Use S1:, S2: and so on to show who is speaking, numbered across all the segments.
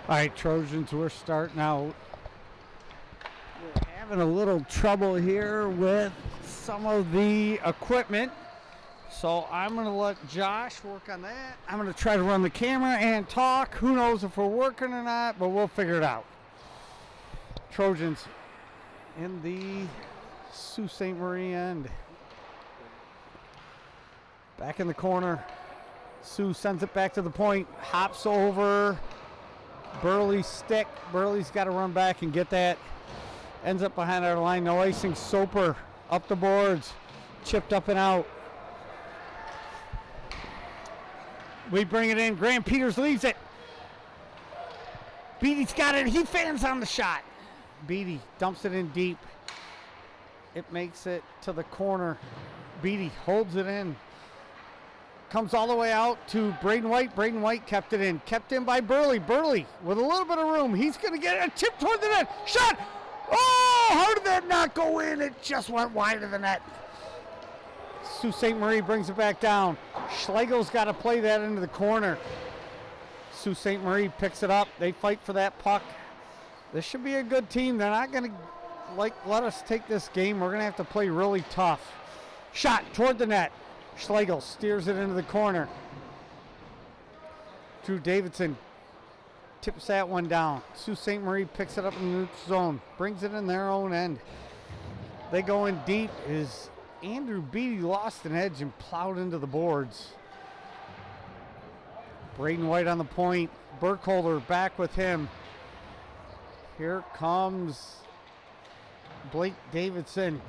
S1: All right, Trojans, we're starting out. We're having a little trouble here with some of the equipment. So I'm going to let Josh work on that. I'm going to try to run the camera and talk. Who knows if we're working or not, but we'll figure it out. Trojans in the Sault Ste. Marie end. Back in the corner. Sue sends it back to the point. Hops over Burley's stick. Burley's got to run back and get that. Ends up behind our line. No icing. Soper up the boards. Chipped up and out. We bring it in. Graham Peters leaves it. Beatty's got it. He fans on the shot. Beatty dumps it in deep. It makes it to the corner. Beatty holds it in. Comes all the way out to Braden White. Braden White kept it in. Kept in by Burley. Burley with a little bit of room. He's going to get a tip toward the net. Shot! Oh, how did that not go in? It just went wide of the net. Sault Ste. Marie brings it back down. Schlegel's got to play that into the corner. Sault Ste. Marie picks it up. They fight for that puck. This should be a good team. They're not going to let us take this game. We're going to have to play really tough. Shot toward the net. Schlegel steers it into the corner. Drew Davidson tips that one down. Sault Ste. Marie picks it up in the neutral zone. Brings it in their own end. They go in deep. Is Andrew Beatty lost an edge and plowed into the boards. Braden White on the point. Burkholder back with him. Here comes Blake Davidson.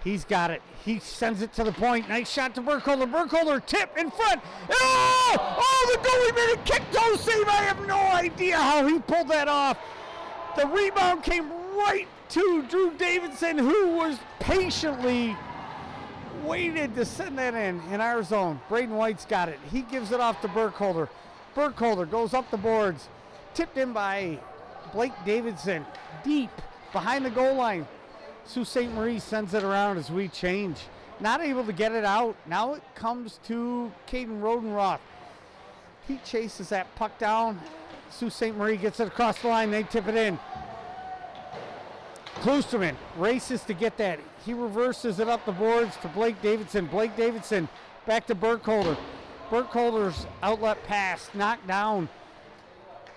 S1: He's got it. He sends it to the point. Nice shot to Burkholder. Burkholder tip in front. Oh, the goalie made a kick-toe save. I have no idea how he pulled that off. The rebound came right to Drew Davidson, who was patiently waited to send that in our zone. Braden White's got it. He gives it off to Burkholder. Burkholder goes up the boards. Tipped in by Blake Davidson. Deep behind the goal line. Sault Ste. Marie sends it around as we change. Not able to get it out. Now it comes to Caden Rodenroth. He chases that puck down. Sault Ste. Marie gets it across the line. They tip it in. Klusterman races to get that. He reverses it up the boards to Blake Davidson. Blake Davidson back to Burkholder. Burkholder's outlet pass knocked down.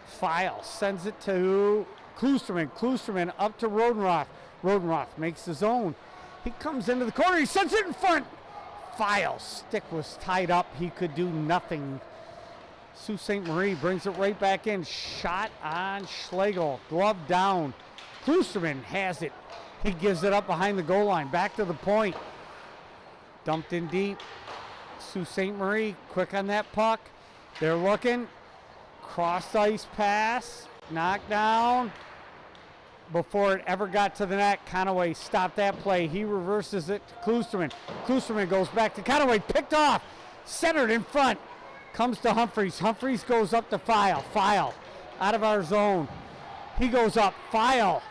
S1: File sends it to Klusterman. Klusterman up to Rodenroth. Rodenroth makes the zone. He comes into the corner. He sends it in front. File. Stick was tied up. He could do nothing. Sault Ste. Marie brings it right back in. Shot on Schlegel. Glove down. Klusterman has it. He gives it up behind the goal line. Back to the point. Dumped in deep. Sault Ste. Marie quick on that puck. They're looking. Cross ice pass. Knocked down. Before it ever got to the net, Conaway stopped that play. He reverses it to Klusterman. Klusterman goes back to Conaway. Picked off. Centered in front. Comes to Humphreys. Humphreys goes up to File. File out of our zone. He goes up. File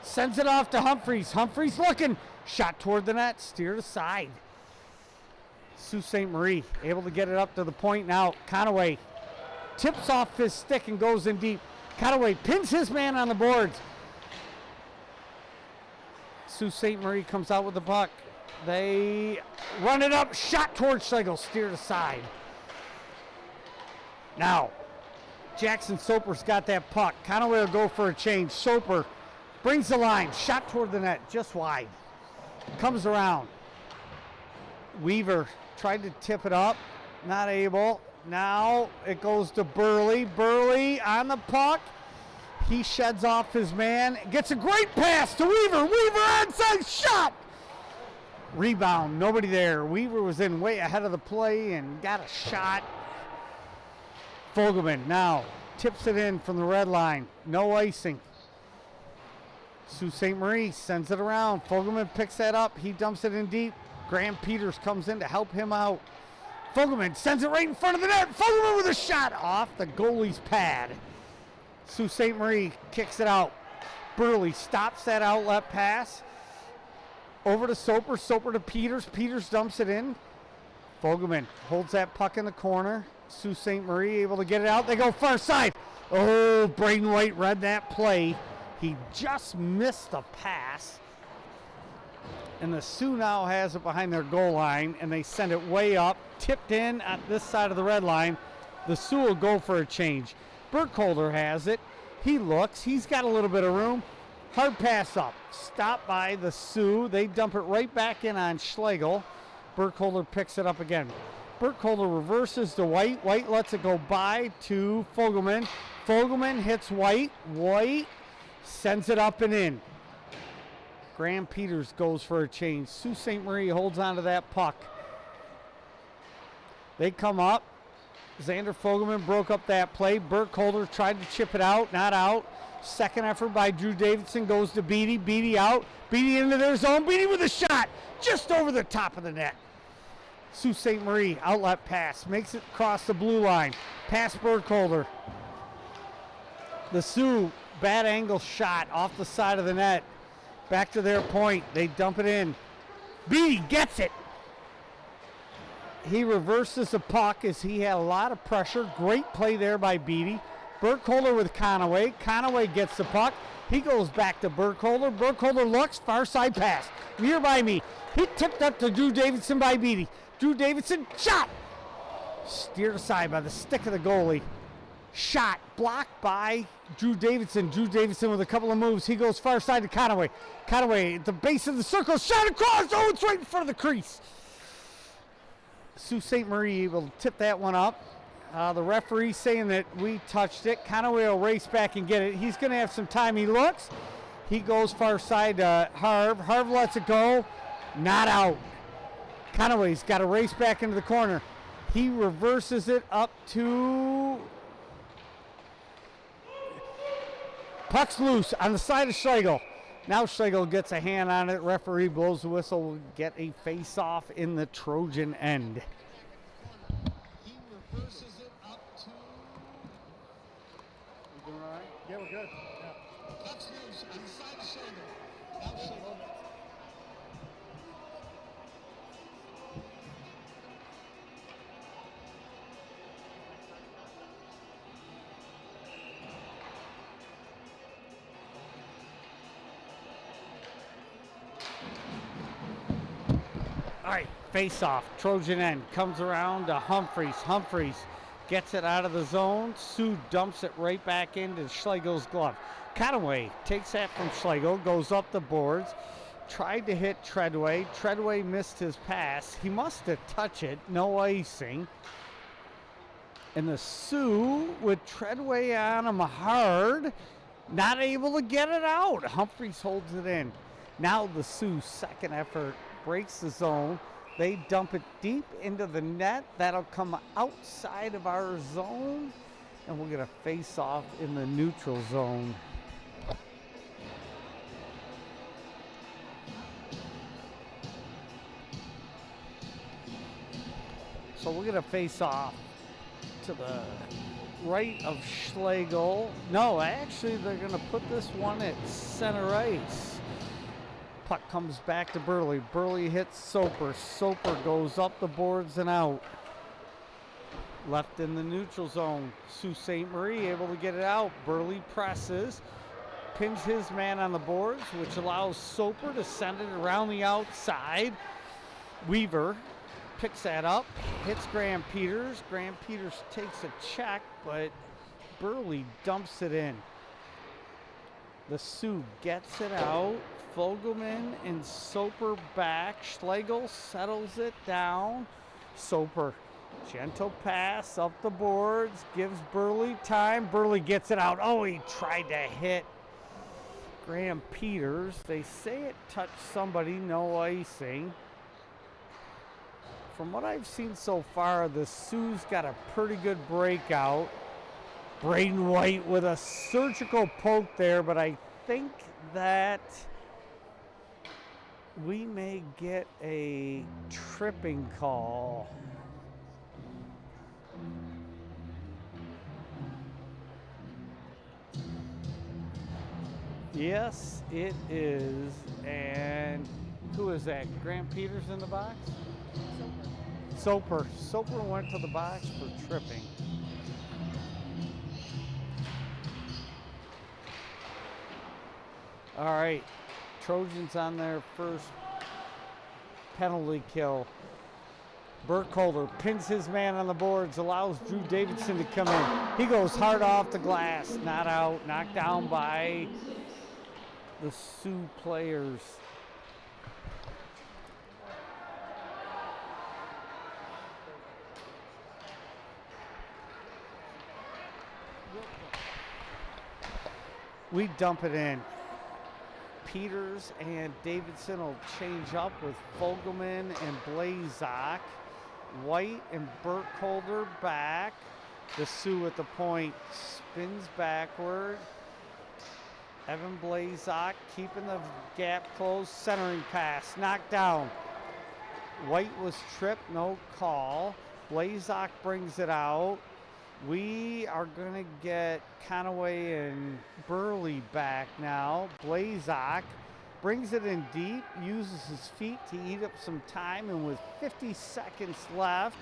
S1: sends it off to Humphreys. Humphreys looking. Shot toward the net. Steered aside. Sault Ste. Marie able to get it up to the point now. Conaway tips off his stick and goes in deep. Conaway pins his man on the boards. Sault Ste. Marie comes out with the puck. They run it up. Shot towards Schlegel. Steered aside. Now, Jackson Soper's got that puck. Conaway will go for a change. Soper brings the line. Shot toward the net. Just wide. Comes around. Weaver tried to tip it up. Not able. Now it goes to Burley. Burley on the puck. He sheds off his man. Gets a great pass to Weaver. Weaver onside shot. Rebound. Nobody there. Weaver was in way ahead of the play and got a shot. Fogelman now tips it in from the red line. No icing. Sault Ste. Marie sends it around. Fogelman picks that up. He dumps it in deep. Graham Peters comes in to help him out. Fogelman sends it right in front of the net. Fogelman with a shot off the goalie's pad. Sault Ste. Marie kicks it out. Burley stops that outlet pass. Over to Soper. Soper to Peters. Peters dumps it in. Fogelman holds that puck in the corner. Sault Ste. Marie able to get it out. They go far side. Oh, Braden White read that play. He just missed a pass. And the Sioux now has it behind their goal line, and they send it way up, tipped in at this side of the red line. The Sioux will go for a change. Burkholder has it. He looks. He's got a little bit of room. Hard pass up. Stopped by the Sioux. They dump it right back in on Schlegel. Burkholder picks it up again. Burkholder reverses to White. White lets it go by to Fogelman. Fogelman hits White. White sends it up and in. Graham Peters goes for a change. Sault Ste. Marie holds on to that puck. They come up. Xander Fogelman broke up that play. Burkholder tried to chip it out, not out. Second effort by Drew Davidson goes to Beatty. Beatty out. Beatty into their zone. Beatty with a shot just over the top of the net. Sault Ste. Marie outlet pass. Makes it across the blue line. Pass Burkholder. The Sioux bad angle shot off the side of the net. Back to their point. They dump it in. Beatty gets it. He reverses the puck as he had a lot of pressure. Great play there by Beatty. Burkholder with Conaway. Conaway gets the puck. He goes back to Burkholder. Burkholder looks. Far side pass. Nearby me. He tipped up to Drew Davidson by Beatty. Drew Davidson shot. Steered aside by the stick of the goalie. Shot blocked by Drew Davidson. Drew Davidson with a couple of moves. He goes far side to Conaway. Conaway at the base of the circle. Shot across. Oh, it's right in front of the crease. Sault Ste. Marie will tip that one up. The referee saying that we touched it. Conaway will race back and get it. He's going to have some time. He looks. He goes far side to Harv. Harv lets it go. Not out. Conaway's got to race back into the corner. He reverses it up to... Puck's loose on the side of Schlegel. Now Schlegel gets a hand on it. Referee blows the whistle. We'll get a face-off in the Trojan end.
S2: He reverses it up to...
S3: You doing all right? Yeah, we're good. Yeah.
S2: Puck's loose on the side of Schlegel. Now Schlegel.
S1: All right, face-off. Trojan end comes around to Humphreys. Humphreys gets it out of the zone. Sioux dumps it right back into Schlegel's glove. Conaway takes that from Schlegel, goes up the boards, tried to hit Treadway. Treadway missed his pass. He must have touched it. No icing. And the Sioux with Treadway on him hard, not able to get it out. Humphreys holds it in. Now the Sioux second effort breaks the zone. They dump it deep into the net. That'll come outside of our zone, and we'll get a face-off in the neutral zone. So we'll get a face-off to the right of Schlegel. No, actually, they're going to put this one at center ice. Puck comes back to Burley. Burley hits Soper. Soper goes up the boards and out. Left in the neutral zone. Sault Ste. Marie able to get it out. Burley presses. Pins his man on the boards, which allows Soper to send it around the outside. Weaver picks that up. Hits Graham Peters. Graham Peters takes a check, but Burley dumps it in. The Sioux gets it out. Fogelman and Soper back. Schlegel settles it down. Soper, gentle pass up the boards, gives Burley time. Burley gets it out. Oh, he tried to hit Graham Peters. They say it touched somebody, no icing. From what I've seen so far, the Sioux's got a pretty good breakout. Braden White with a surgical poke there, but I think that we may get a tripping call. Yes, it is. And who is that? Graham Peters in the box? Soper. Soper went to the box for tripping. All right, Trojans on their first penalty kill. Burkholder pins his man on the boards, allows Drew Davidson to come in. He goes hard off the glass, not out, knocked down by the Sioux players. We dump it in. Peters and Davidson will change up with Fogelman and Blazak. White and Burkholder back. The Sioux at the point spins backward. Evan Blazak keeping the gap closed. Centering pass, knocked down. White was tripped, no call. Blazak brings it out. We are going to get Conaway and Burley back now. Blazak brings it in deep, uses his feet to eat up some time, and with 50 seconds left,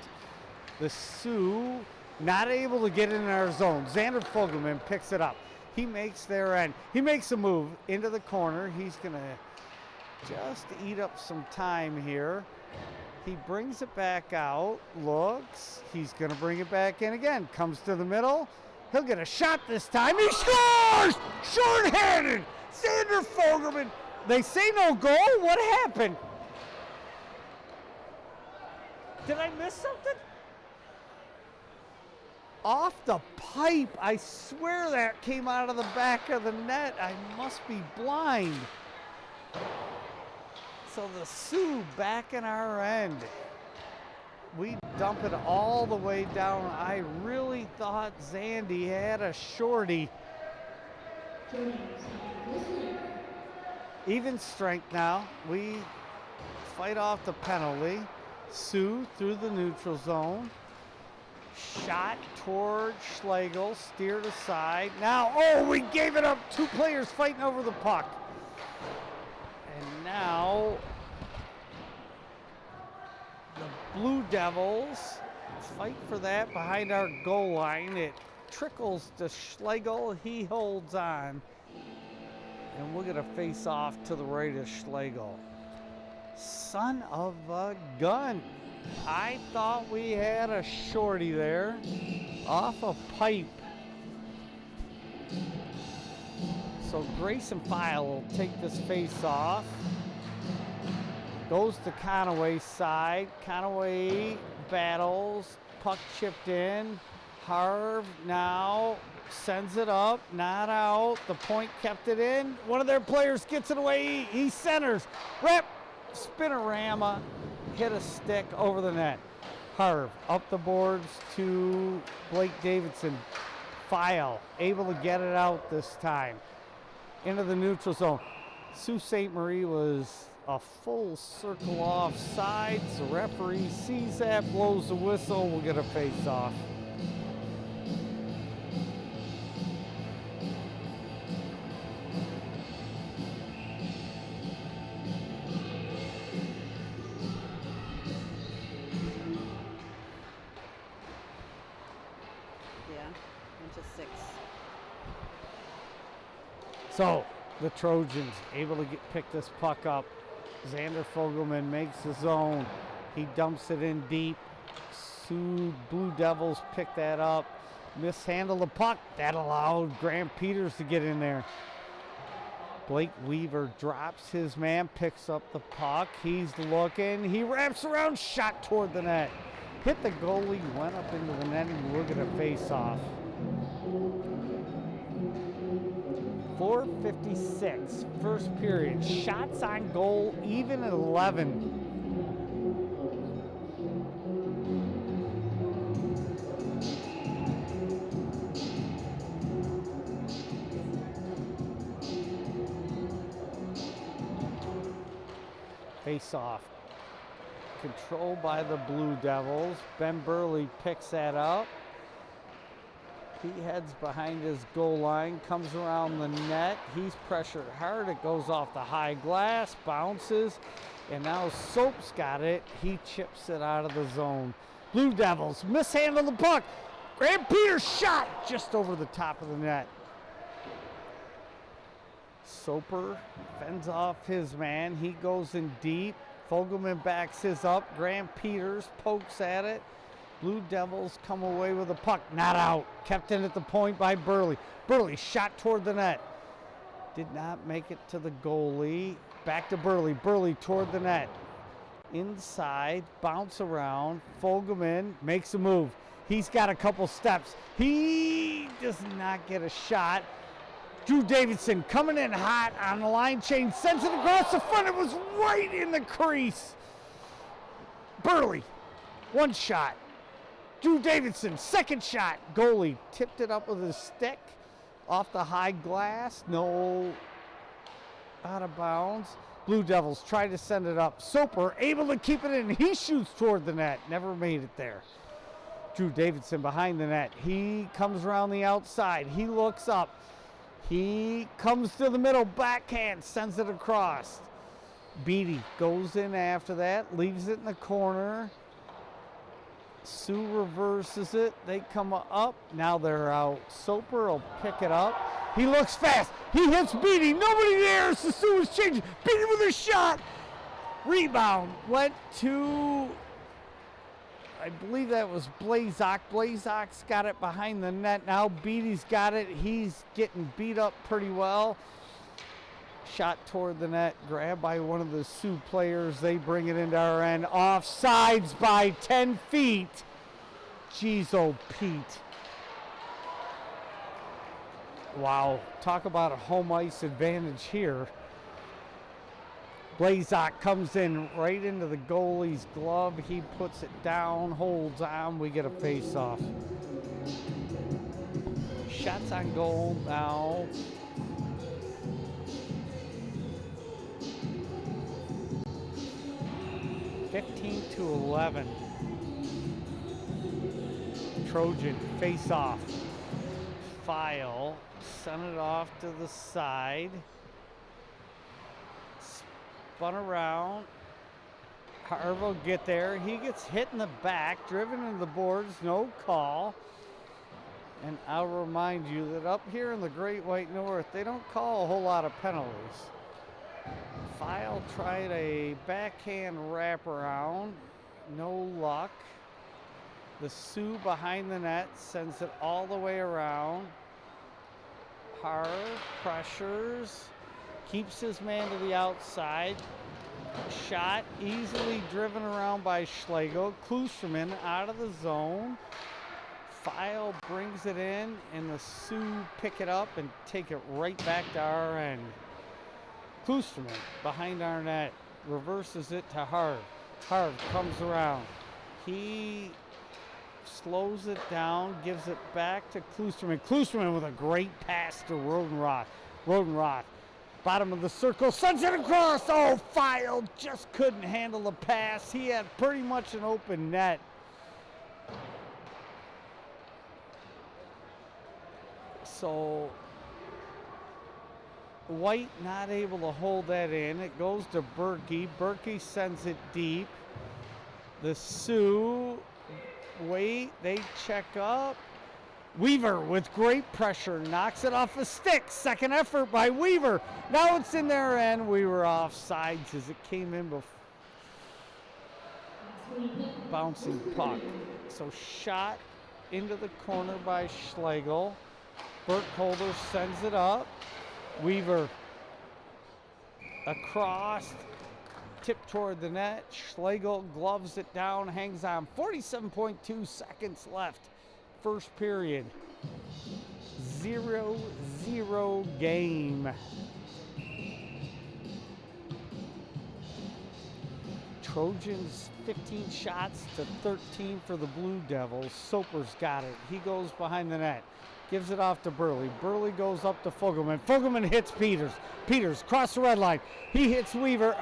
S1: the Sioux not able to get in our zone. Xander Fogelman picks it up. He makes their end. He makes a move into the corner. He's going to just eat up some time here. He brings it back out, looks, he's going to bring it back in again, comes to the middle, he'll get a shot this time, he scores! Short-handed, Xander Fogelman. They say no goal, what happened? Did I miss something? Off the pipe, I swear that came out of the back of the net. I must be blind. So the Sioux back in our end. We dump it all the way down. I really thought Zandy had a shorty. Even strength now. We fight off the penalty. Sioux through the neutral zone. Shot toward Schlegel, steered aside. Now, oh, we gave it up. Two players fighting over the puck. And now the Blue Devils fight for that behind our goal line. It trickles to Schlegel. He holds on. And we're going to face off to the right of Schlegel. Son of a gun. I thought we had a shorty there off a pipe. So Grayson File will take this face off. Goes to Conaway's side. Conaway battles. Puck chipped in. Harv now sends it up. Not out. The point kept it in. One of their players gets it away. He centers. Rep. Spinorama. Hit a stick over the net. Harv up the boards to Blake Davidson. File able to get it out this time. Into the neutral zone. Sault Ste. Marie was a full circle off sides. The referee sees that, blows the whistle. We'll get a face off. So the Trojans able to pick this puck up. Xander Fogelman makes the zone. He dumps it in deep. Sioux Blue Devils pick that up. Mishandle the puck. That allowed Graham Peters to get in there. Blake Weaver drops his man, picks up the puck. He's looking. He wraps around, shot toward the net. Hit the goalie, went up into the net, and we're going to face off. 4:56, first period. Shots on goal, even at 11. Face off. Controlled by the Blue Devils. Ben Burley picks that up. He heads behind his goal line, comes around the net. He's pressured hard. It goes off the high glass, bounces, and now Soap's got it. He chips it out of the zone. Blue Devils mishandle the puck. Graham Peters shot just over the top of the net. Soper fends off his man. He goes in deep. Fogelman backs his up. Graham Peters pokes at it. Blue Devils come away with a puck. Not out. Kept in at the point by Burley. Burley shot toward the net. Did not make it to the goalie. Back to Burley. Burley toward the net. Inside. Bounce around. Fogelman makes a move. He's got a couple steps. He does not get a shot. Drew Davidson coming in hot on the line change. Sends it across the front. It was right in the crease. Burley. One shot. Drew Davidson. Second shot. Goalie tipped it up with his stick. Off the high glass. No. Out of bounds. Blue Devils try to send it up. Soper able to keep it in. He shoots toward the net. Never made it there. Drew Davidson behind the net. He comes around the outside. He looks up. He comes to the middle, backhand, sends it across. Beatty goes in after that, leaves it in the corner. Sioux reverses it. They come up. Now they're out. Soper will pick it up. He looks fast. He hits Beatty. Nobody there. The Sioux is changing. Beatty with a shot. Rebound went to, I believe that was Blazak. Blazak's got it behind the net now. Beatty's got it. He's getting beat up pretty well. Shot toward the net, grabbed by one of the Sioux players. They bring it into our end. Offsides by 10 feet. Jeez, oh, Pete. Wow, talk about a home ice advantage here. Blazak comes in right into the goalie's glove. He puts it down, holds on. We get a face-off. Shots on goal now. (15-11). Trojan face-off. File. Send it off to the side. Spun around. Harv will get there. He gets hit in the back, driven into the boards, no call. And I'll remind you that up here in the Great White North, they don't call a whole lot of penalties. File tried a backhand wraparound, no luck. The Sioux behind the net sends it all the way around. Harv pressures. Keeps his man to the outside. Shot easily driven around by Schlegel. Klusterman out of the zone. File brings it in, and the Sioux pick it up and take it right back to our end. Klusterman behind our net. Reverses it to Harv. Harv comes around. He slows it down, gives it back to Klusterman. Klusterman with a great pass to Rodenroth. Rodenroth. Bottom of the circle, sends it across. Oh, File just couldn't handle the pass. He had pretty much an open net. So White not able to hold that in. It goes to Berkey. Berkey sends it deep. The Sioux wait, they check up. Weaver with great pressure knocks it off a stick. Second effort by Weaver. Now it's in their end. We were offsides as it came in before. Bouncing puck. So shot into the corner by Schlegel. Burkholder sends it up. Weaver across. Tip toward the net. Schlegel gloves it down, hangs on. 47.2 seconds left. First period. 0-0 game. Trojans 15 shots to 13 for the Blue Devils. Soper's got it. He goes behind the net. Gives it off to Burley. Burley goes up to Fogelman. Fogelman hits Peters. Peters cross the red line. He hits Weaver.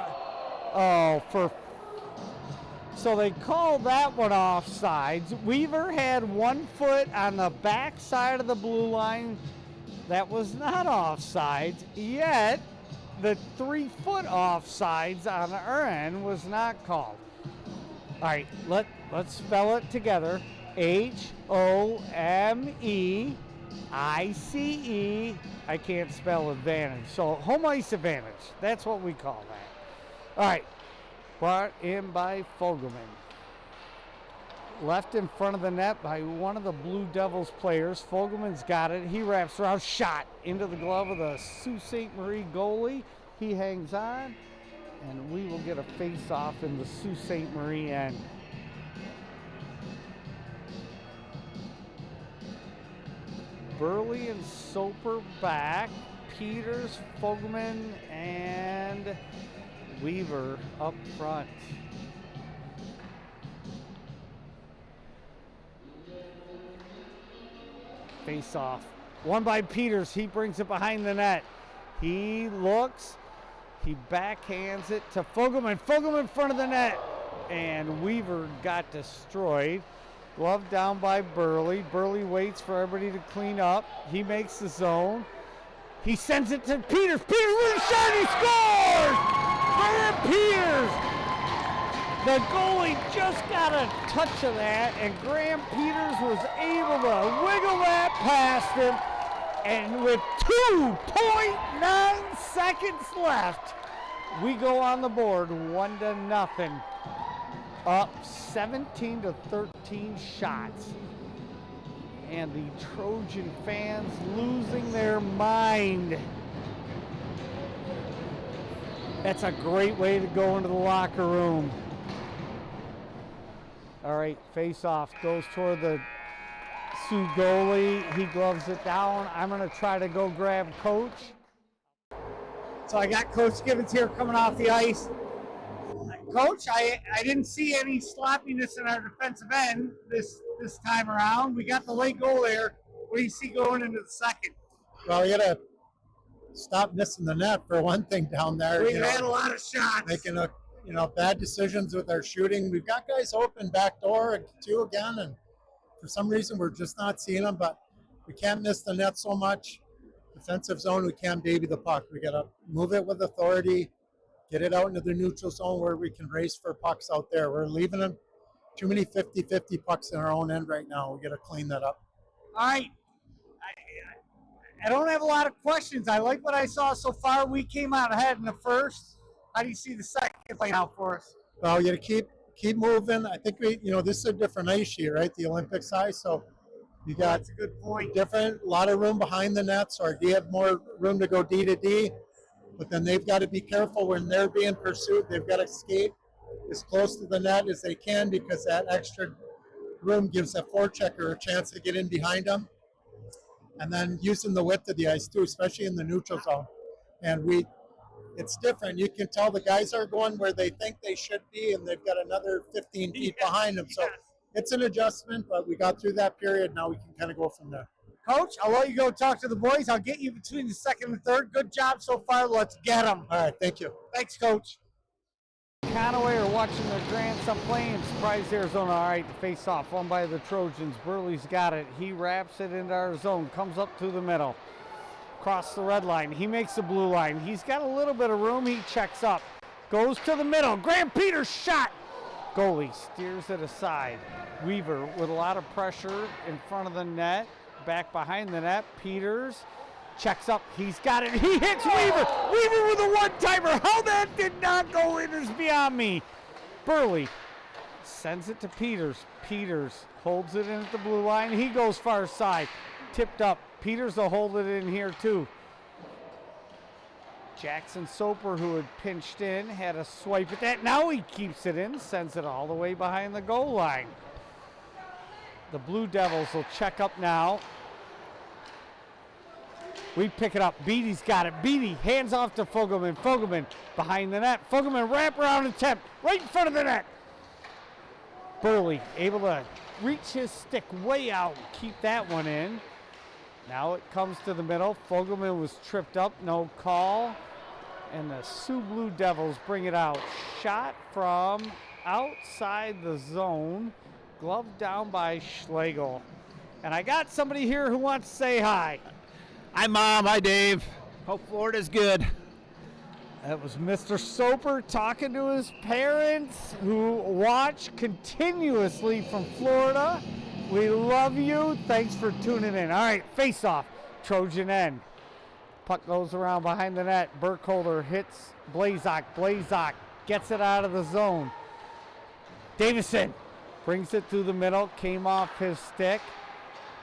S1: So they called that one offsides. Weaver had 1 foot on the back side of the blue line. That was not offsides. Yet the 3-foot offsides on our end was not called. All right, let's spell it together. Home ICE. I can't spell advantage. So home ice advantage. That's what we call that. All right. Brought in by Fogelman. Left in front of the net by one of the Blue Devils players. Fogelman's got it. He wraps around. Shot into the glove of the Sault Ste. Marie goalie. He hangs on. And we will get a face-off in the Sault Ste. Marie end. Burley and Soper back. Peters, Fogelman, and Weaver up front. Face off. Won by Peters. He brings it behind the net. He looks. He backhands it to Fogelman. Fogelman in front of the net. And Weaver got destroyed. Glove down by Burley. Burley waits for everybody to clean up. He makes the zone. He sends it to Peters. Peters with a shot. He scores! Graham Peters! The goalie just got a touch of that, and Graham Peters was able to wiggle that past him. And with 2.9 seconds left, we go on the board 1-0. Up 17-13 shots. And the Trojan fans losing their mind. That's a great way to go into the locker room. All right, face off goes toward the Sioux goalie. He gloves it down. I'm going to try to go grab Coach. So I got Coach Gibbons here coming off the ice. Coach, I didn't see any sloppiness in our defensive end this time around. We got the late goal there. What do you see going into the second?
S3: Well, you got to stop missing the net for one thing down there.
S1: We had a lot of shots.
S3: Making bad decisions with our shooting. We've got guys open back door too again, and for some reason we're just not seeing them. But we can't miss the net so much. Defensive zone, we can't baby the puck. We got to move it with authority. Get it out into the neutral zone where we can race for pucks out there. We're leaving them too many 50-50 pucks in our own end right now. We got to clean that up.
S1: All right. I don't have a lot of questions. I like what I saw so far. We came out ahead in the first. How do you see the second playing out for us?
S3: Well, you got to keep moving. I think this is a different ice sheet, right? The Olympic size. So you got
S1: that's a good point.
S3: A lot of room behind the net. So our D have more room to go D to D. But then they've got to be careful when they're being pursued. They've got to skate as close to the net as they can because that extra room gives a forechecker a chance to get in behind them. And then using the width of the ice too, especially in the neutral zone. And it's different. You can tell the guys are going where they think they should be, and they've got another 15 feet behind them. So it's an adjustment, but we got through that period. Now we can kind of go from there.
S1: Coach, I'll let you go talk to the boys. I'll get you between the second and third. Good job so far. Let's get them.
S3: All right, thank you.
S1: Thanks, Coach. Conaway are watching their grandson playing. Surprise Arizona. All right, the face-off won by the Trojans. Burley's got it. He wraps it into our zone. Comes up to the middle. Across the red line. He makes the blue line. He's got a little bit of room. He checks up. Goes to the middle. Graham Peters shot. Goalie steers it aside. Weaver with a lot of pressure in front of the net. Back behind the net. Peters checks up. He's got it. He hits Weaver. Weaver with a one-timer. How that did not go in is beyond me. Burley sends it to Peters. Peters holds it in at the blue line. He goes far side. Tipped up. Peters will hold it in here too. Jackson Soper, who had pinched in, had a swipe at that. Now he keeps it in, sends it all the way behind the goal line. The Blue Devils will check up now. We pick it up. Beatty's got it. Beatty hands off to Fogelman. Fogelman behind the net. Fogelman wrap around attempt right in front of the net. Burley able to reach his stick way out and keep that one in. Now it comes to the middle. Fogelman was tripped up. No call. And the Sioux Blue Devils bring it out. Shot from outside the zone. Glove down by Schlegel. And I got somebody here who wants to say hi.
S4: Hi, Mom. Hi, Dave. Hope Florida's good.
S1: That was Mr. Soper talking to his parents who watch continuously from Florida. We love you. Thanks for tuning in. All right, face off. Trojan end. Puck goes around behind the net. Burkholder hits Blazak. Blazak gets it out of the zone. Davison brings it through the middle. Came off his stick.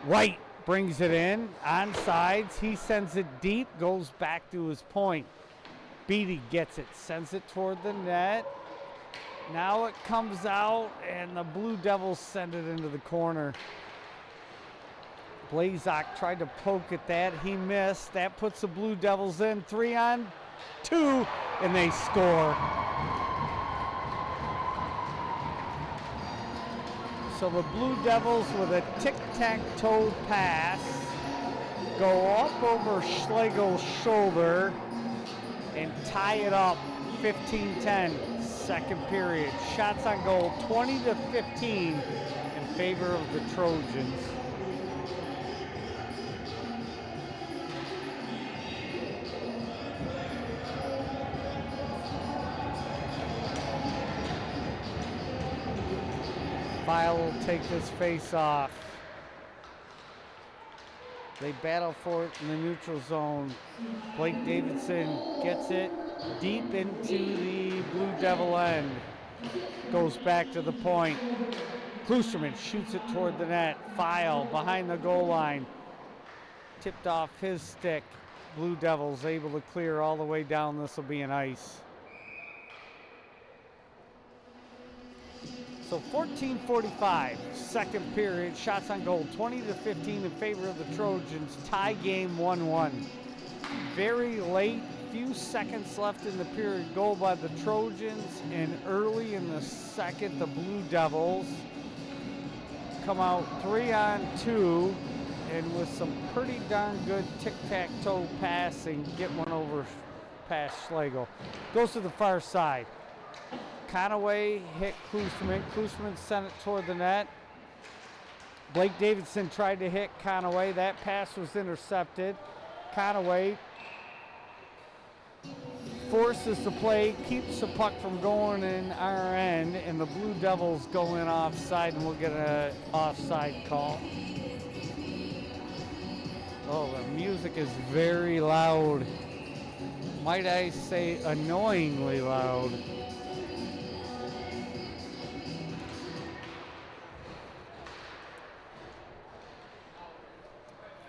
S1: White brings it in. On sides. He sends it deep. Goes back to his point. Beatty gets it. Sends it toward the net. Now it comes out, and the Blue Devils send it into the corner. Blazak tried to poke at that. He missed. That puts the Blue Devils in 3-on-2, and they score. So the Blue Devils with a tic-tac-toe pass go up over Schlegel's shoulder and tie it up 15-10, second period. Shots on goal 20-15 in favor of the Trojans. File will take this face off. They battle for it in the neutral zone. Blake Davidson gets it deep into the Blue Devil end. Goes back to the point. Klusterman shoots it toward the net. File behind the goal line. Tipped off his stick. Blue Devils able to clear all the way down. This will be an ice. So 14:45, second period. Shots on goal 20-15 in favor of the Trojans. Tie game 1-1. Very late, few seconds left in the period. Goal by the Trojans, and early in the second, the Blue Devils come out 3-on-2, and with some pretty darn good tic-tac-toe passing, get one over past Schlegel. Goes to the far side. Conaway hit Klusterman. Klusterman sent it toward the net. Blake Davidson tried to hit Conaway. That pass was intercepted. Conaway forces the play, keeps the puck from going in our end, and the Blue Devils go in offside, and we'll get an offside call. Oh, the music is very loud. Might I say annoyingly loud.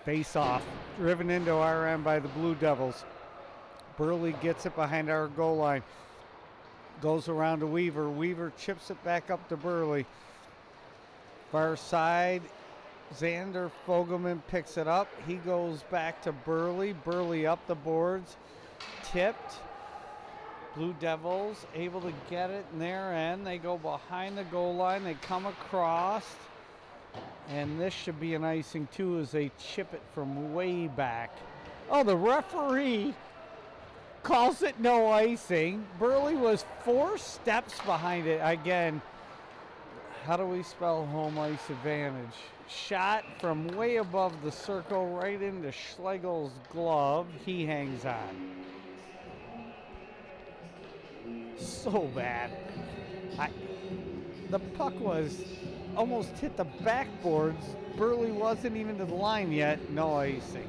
S1: Face off, driven into our end by the Blue Devils. Burley gets it behind our goal line. Goes around to Weaver. Weaver chips it back up to Burley. Far side, Xander Fogelman picks it up. He goes back to Burley. Burley up the boards, tipped. Blue Devils able to get it in their end. They go behind the goal line. They come across. And this should be an icing too as they chip it from way back. Oh, the referee calls it no icing. Burley was 4 steps behind it. Again, how do we spell home ice advantage? Shot from way above the circle right into Schlegel's glove. He hangs on. So bad. The puck was almost hit the backboards. Burley wasn't even to the line yet. No icing.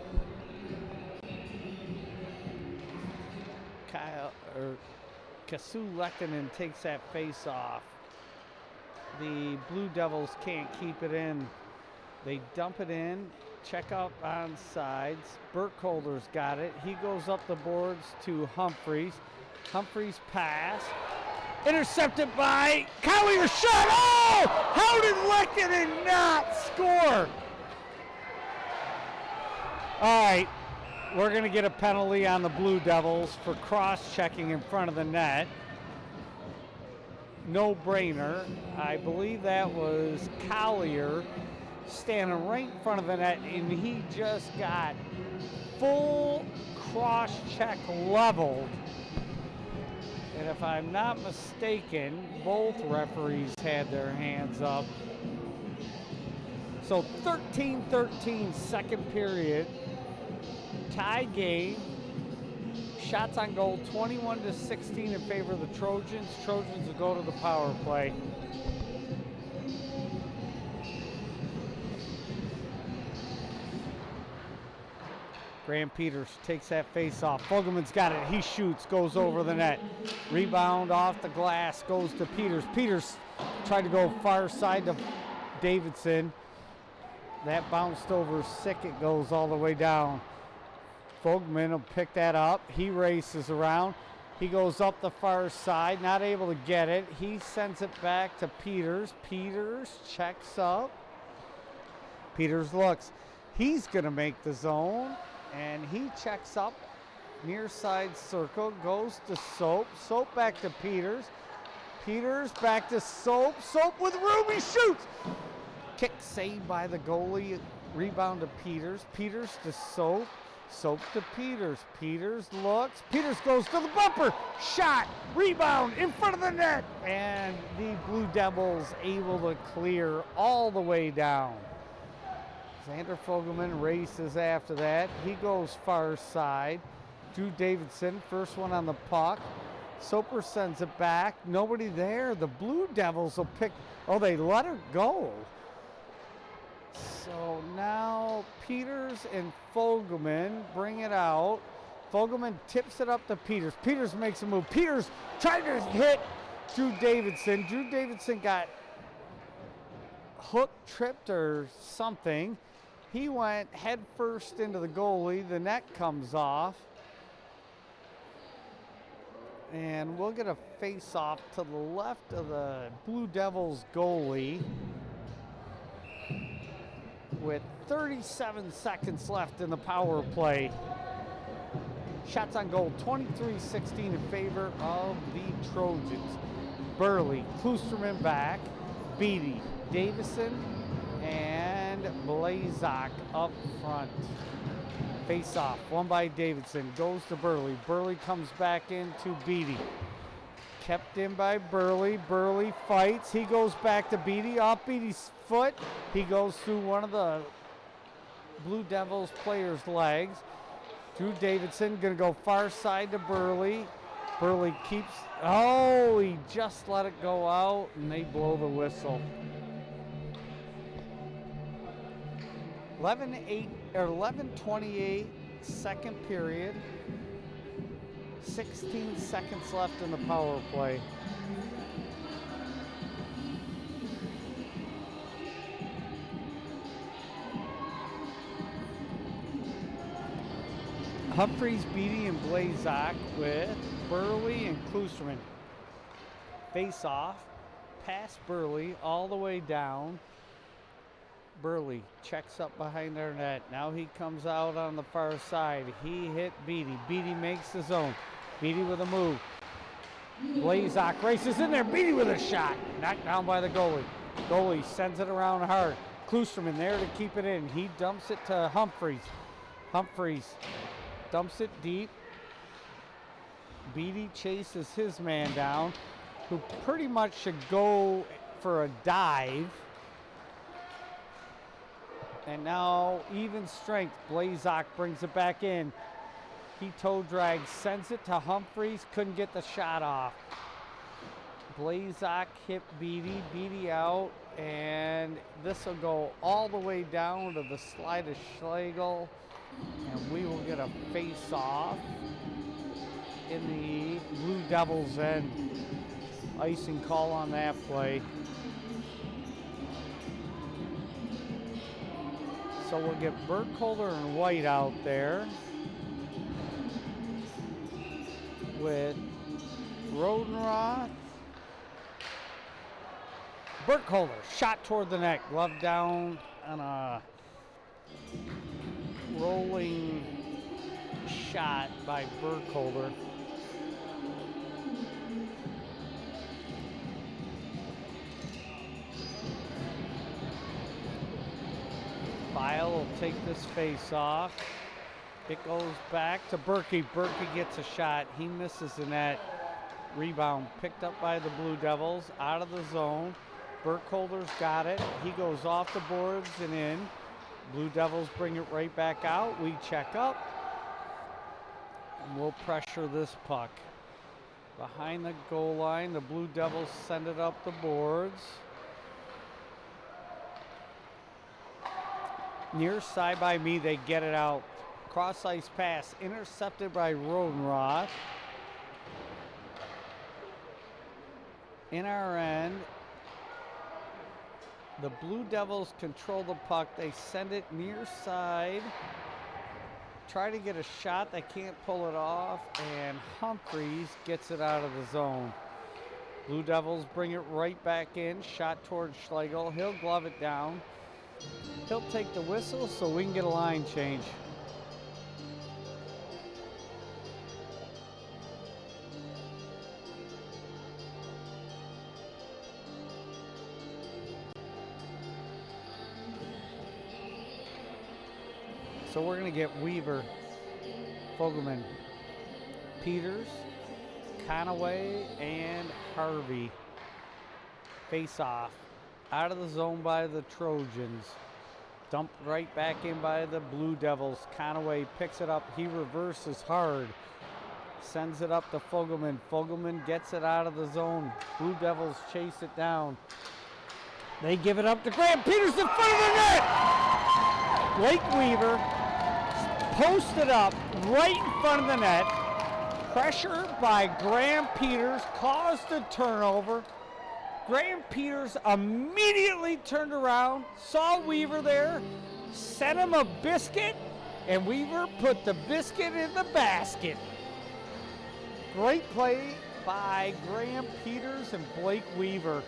S1: Kasu Lekkinen takes that face off. The Blue Devils can't keep it in. They dump it in. Check up on sides. Burkholder's got it. He goes up the boards to Humphreys. Humphreys pass. Intercepted by Collier. Shot! Oh! How did Lekkinen not score? All right, we're going to get a penalty on the Blue Devils for cross-checking in front of the net. No brainer. I believe that was Collier standing right in front of the net, and he just got full cross-check leveled. And if I'm not mistaken, both referees had their hands up. So 13-13, second period. Tie game. Shots on goal 21-16 in favor of the Trojans. Trojans will go to the power play. Graham Peters takes that face off. Fogelman's got it. He shoots, goes over the net. Rebound off the glass, goes to Peters. Peters tried to go far side to Davidson. That bounced over Sick. It goes all the way down. Fogelman will pick that up. He races around. He goes up the far side, not able to get it. He sends it back to Peters. Peters checks up. Peters looks. He's going to make the zone, and he checks up. Near side circle, goes to Soap. Soap back to Peters. Peters back to Soap. Soap with room, he shoots. Kick saved by the goalie. Rebound to Peters. Peters to Soap. Soap to Peters. Peters looks. Peters goes to the bumper. Shot. Rebound in front of the net. And the Blue Devils able to clear all the way down. Xander Fogelman races after that. He goes far side. Drew Davidson, first one on the puck. Soper sends it back. Nobody there. The Blue Devils will pick. Oh, they let her go. So now Peters and Fogelman bring it out. Fogelman tips it up to Peters. Peters makes a move. Peters tried to hit Drew Davidson. Drew Davidson got hook tripped or something. He went head first into the goalie. The net comes off. And we'll get a face-off to the left of the Blue Devils goalie with 37 seconds left in the power play. Shots on goal, 23-16 in favor of the Trojans. Burley, Klusterman back, Beatty, Davison, and Blazak up front. Face off, one by Davidson, goes to Burley. Burley comes back into Beatty. Kept in by Burley. Burley fights. He goes back to Beatty. Off Beatty's foot. He goes through one of the Blue Devils players' legs. Drew Davidson going to go far side to Burley. Burley keeps. Oh, he just let it go out, and they blow the whistle. 11:28 second period. 16 seconds left in the power play. Humphreys, Beatty, and Blazak with Burley and Klusterman. Face off, past Burley, all the way down. Burley checks up behind their net. Now he comes out on the far side. He hit Beatty. Beatty makes the zone. Beatty with a move. Blazak races in there. Beatty with a shot. Knocked down by the goalie. Goalie sends it around hard. Klusterman there to keep it in. He dumps it to Humphreys. Humphreys dumps it deep. Beatty chases his man down, who pretty much should go for a dive. And now even strength. Blazak brings it back in. He toe drags, sends it to Humphreys, couldn't get the shot off. Blazak hit Beatty, Beatty out, and this will go all the way down to the slide of Schlegel, and we will get a face-off in the Blue Devils' end. Icing call on that play. So we'll get Burkholder and White out there with Rodenroth. Burkholder, shot toward the net, glove down on a rolling shot by Burkholder. File will take this face off. It goes back to Berkey. Berkey gets a shot. He misses the net. Rebound picked up by the Blue Devils out of the zone. Burkholder's got it. He goes off the boards and in. Blue Devils bring it right back out. We check up. And we'll pressure this puck. Behind the goal line, the Blue Devils send it up the boards. Near side by me, they get it out. Cross ice pass intercepted by Rodenroth. In our end, the Blue Devils control the puck. They send it near side. Try to get a shot. They can't pull it off. And Humphreys gets it out of the zone. Blue Devils bring it right back in. Shot towards Schlegel. He'll glove it down. He'll take the whistle so we can get a line change. So we're going to get Weaver, Fogelman, Peters, Conaway, and Harvey. Face off. Out of the zone by the Trojans. Dumped right back in by the Blue Devils. Conaway picks it up. He reverses hard. Sends it up to Fogelman. Fogelman gets it out of the zone. Blue Devils chase it down. They give it up to Graham Peters in front of the net. Blake Weaver posted up right in front of the net. Pressure by Graham Peters caused a turnover. Graham Peters immediately turned around, saw Weaver there, sent him a biscuit, and Weaver put the biscuit in the basket. Great play by Graham Peters and Blake Weaver.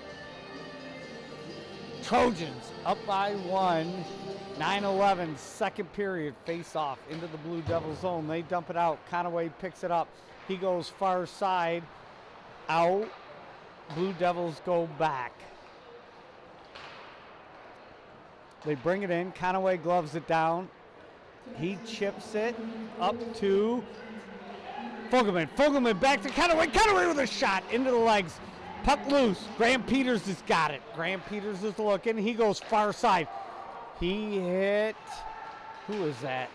S1: Trojans up by 1. 9-11, second period, face off into the Blue Devil zone. They dump it out. Conaway picks it up. He goes far side, out. Blue Devils go back. They bring it in. Conaway gloves it down. He chips it up to Fogelman. Fogelman back to Conaway. Conaway with a shot into the legs. Puck loose. Graham Peters has got it. Graham Peters is looking. He goes far side. He hit, who is that?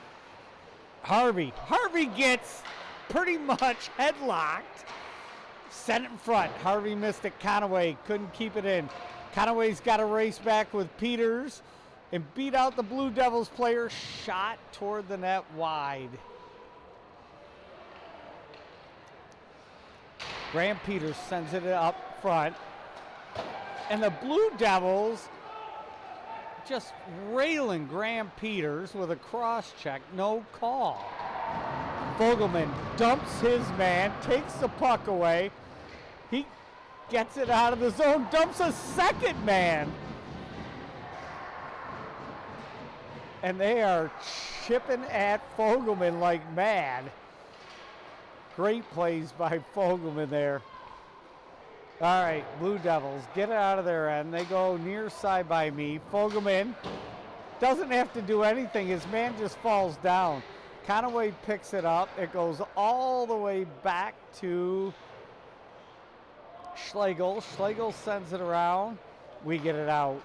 S1: Harvey. Harvey gets pretty much headlocked. Sent it in front. Harvey missed it. Conaway couldn't keep it in. Conaway's got to race back with Peters and beat out the Blue Devils player. Shot toward the net wide. Graham Peters sends it up front. And the Blue Devils just railing Graham Peters with a cross check, no call. Fogelman dumps his man, takes the puck away. He gets it out of the zone, dumps a second man. And they are chipping at Fogelman like mad. Great plays by Fogelman there. All right, Blue Devils, get it out of their end. They go near side by me. Fogelman doesn't have to do anything. His man just falls down. Conaway picks it up. It goes all the way back to Schlegel. Schlegel sends it around. We get it out.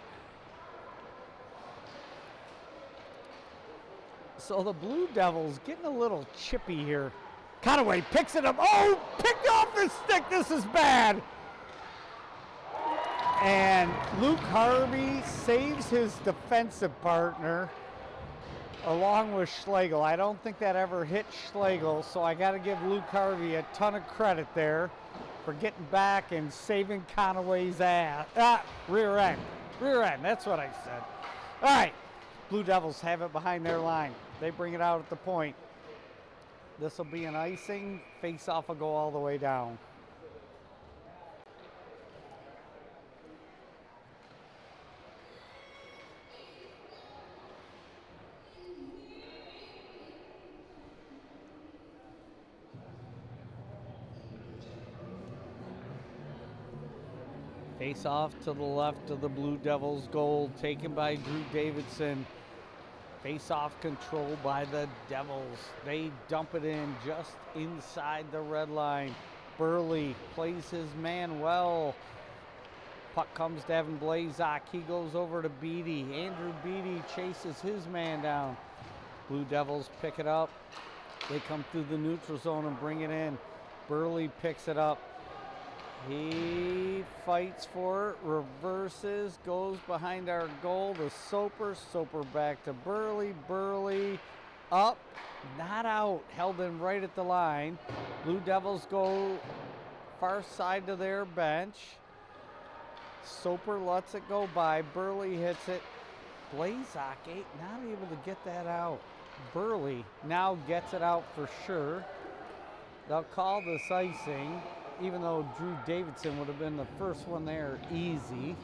S1: So the Blue Devils getting a little chippy here. Conaway picks it up. Oh, picked off his stick. This is bad. And Luke Harvey saves his defensive partner along with Schlegel. I don't think that ever hit Schlegel, so I got to give Luke Harvey a ton of credit there for getting back and saving Conaway's ass. Rear end. Rear end, that's what I said. All right, Blue Devils have it behind their line. They bring it out at the point. This will be an icing. Face-off will go all the way down. Face off to the left of the Blue Devils goal, taken by Drew Davidson. Face off control by the Devils. They dump it in just inside the red line. Burley plays his man well. Puck comes to Evan Blazak. He goes over to Beatty. Andrew Beatty chases his man down. Blue Devils pick it up. They come through the neutral zone and bring it in. Burley picks it up. He fights for it, reverses, goes behind our goal to Soper. Soper back to Burley. Burley up not out, held in right at the line. Blue Devils go far side to their bench. Soper lets it go by. Burley hits it. Blazak not able to get that out. Burley now gets it out for sure. They'll call this icing, even though Drew Davidson would have been the first one there easy.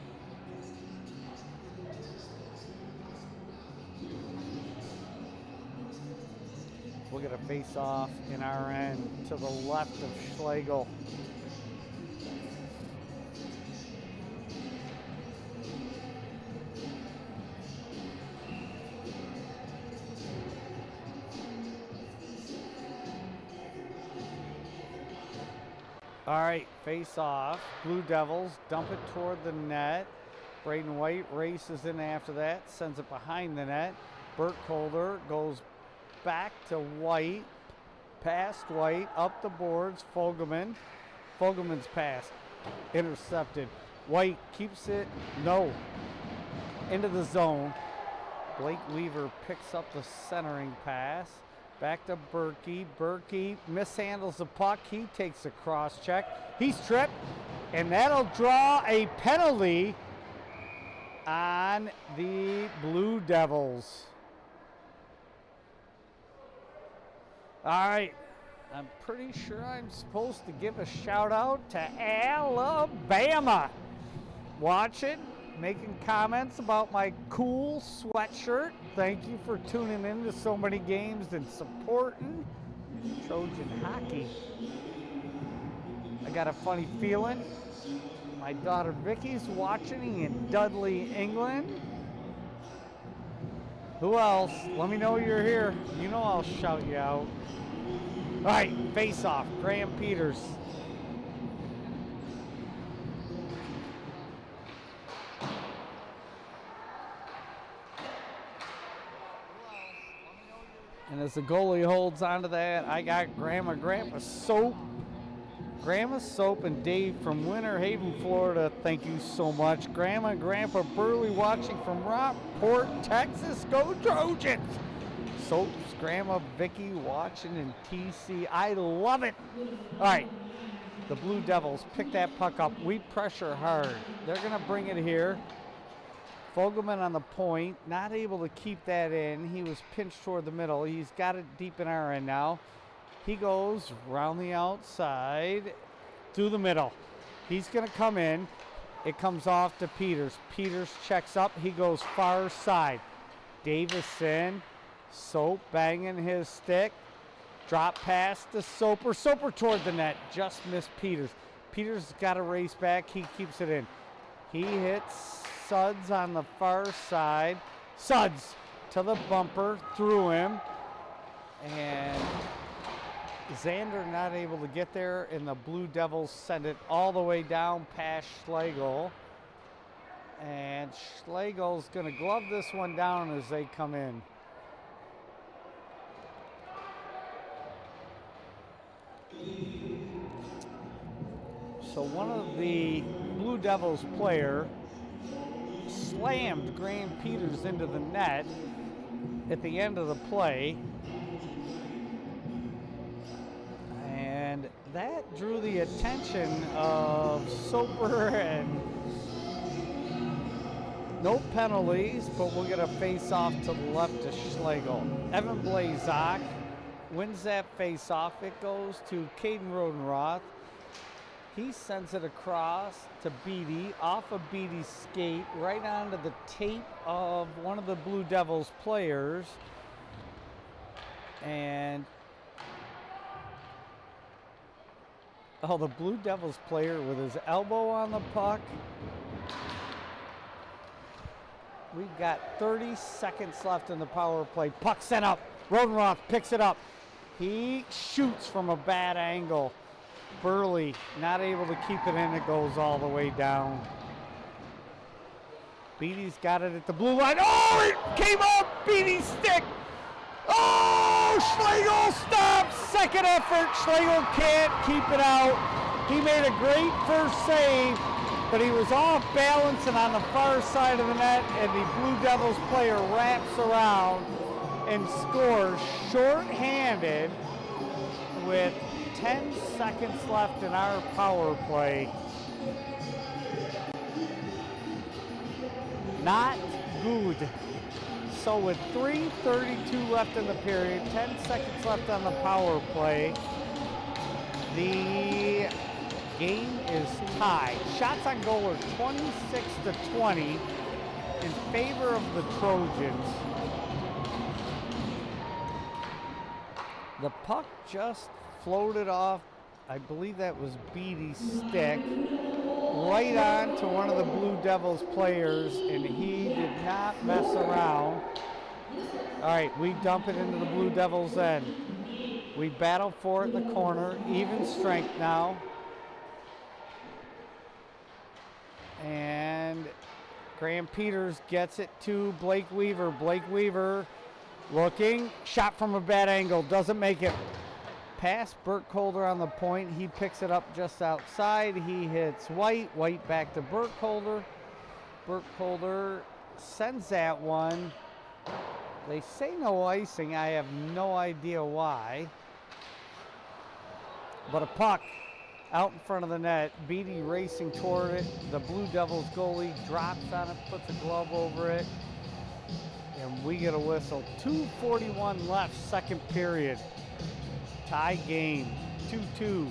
S1: We'll get a face-off in our end to the left of Schlegel. All right, face-off. Blue Devils dump it toward the net. Braden White races in after that, sends it behind the net. Burkholder goes back to White, past White, up the boards, Fogelman. Fogelman's pass, intercepted. White keeps it, no, into the zone. Blake Weaver picks up the centering pass. Back to Berkey. Berkey mishandles the puck. He takes a cross check. He's tripped, and that'll draw a penalty on the Blue Devils. All right, I'm pretty sure I'm supposed to give a shout out to Alabama. Watching, making comments about my cool sweatshirt. Thank you for tuning in to so many games and supporting Trojan hockey. I got a funny feeling my daughter Vicky's watching in Dudley, England. Who else? Let me know you're here. You know I'll shout you out. All right, face off. Graham Peters. And as the goalie holds onto that, I got Grandma Soap. Grandma Soap and Dave from Winter Haven, Florida. Thank you so much. Grandma and Grandpa Burley watching from Rockport, Texas. Go Trojans! Soap's Grandma Vicky watching in TC. I love it. All right, the Blue Devils pick that puck up. We pressure hard. They're going to bring it here. Fogelman on the point, not able to keep that in. He was pinched toward the middle. He's got it deep in our end now. He goes round the outside through the middle. He's going to come in. It comes off to Peters. Peters checks up. He goes far side. Davison, Soap banging his stick. Drop pass to Soper. Soper toward the net. Just missed Peters. Peters got to race back. He keeps it in. He hits Suds on the far side. Suds to the bumper, through him. And Xander not able to get there, and the Blue Devils send it all the way down past Schlegel. And Schlegel's going to glove this one down as they come in. So one of the Blue Devils player slammed Graham Peters into the net at the end of the play. And that drew the attention of Soper, and no penalties, but we'll get a face-off to the left of Schlegel. Evan Blazak wins that face-off. It goes to Caden Rodenroth. He sends it across to Beatty, off of Beatty's skate, right onto the tape of one of the Blue Devils players. And the Blue Devils player with his elbow on the puck. We've got 30 seconds left in the power play. Puck sent up. Rodenroth picks it up. He shoots from a bad angle. Burley not able to keep it in. It goes all the way down. Beatty's got it at the blue line. Oh, it came up. Beatty's stick. Oh, Schlegel stops. Second effort. Schlegel can't keep it out. He made a great first save, but he was off balance and on the far side of the net, and the Blue Devils player wraps around and scores shorthanded with 10 seconds left in our power play. Not good. So with 3:32 left in the period, 10 seconds left on the power play, the game is tied. Shots on goal are 26-20 in favor of the Trojans. The puck just floated off, I believe that was Beatty's stick, right on to one of the Blue Devils players, and he did not mess around. All right, we dump it into the Blue Devils' end. We battle for it in the corner, even strength now. And Graham Peters gets it to Blake Weaver. Blake Weaver looking, shot from a bad angle, doesn't make it. Pass Burkholder on the point. He picks it up just outside. He hits White. White back to Burkholder. Burkholder sends that one. They say no icing. I have no idea why. But a puck out in front of the net. Beatty racing toward it. The Blue Devils goalie drops on it, puts a glove over it. And we get a whistle. 2:41 left, second period. Tie game, 2-2.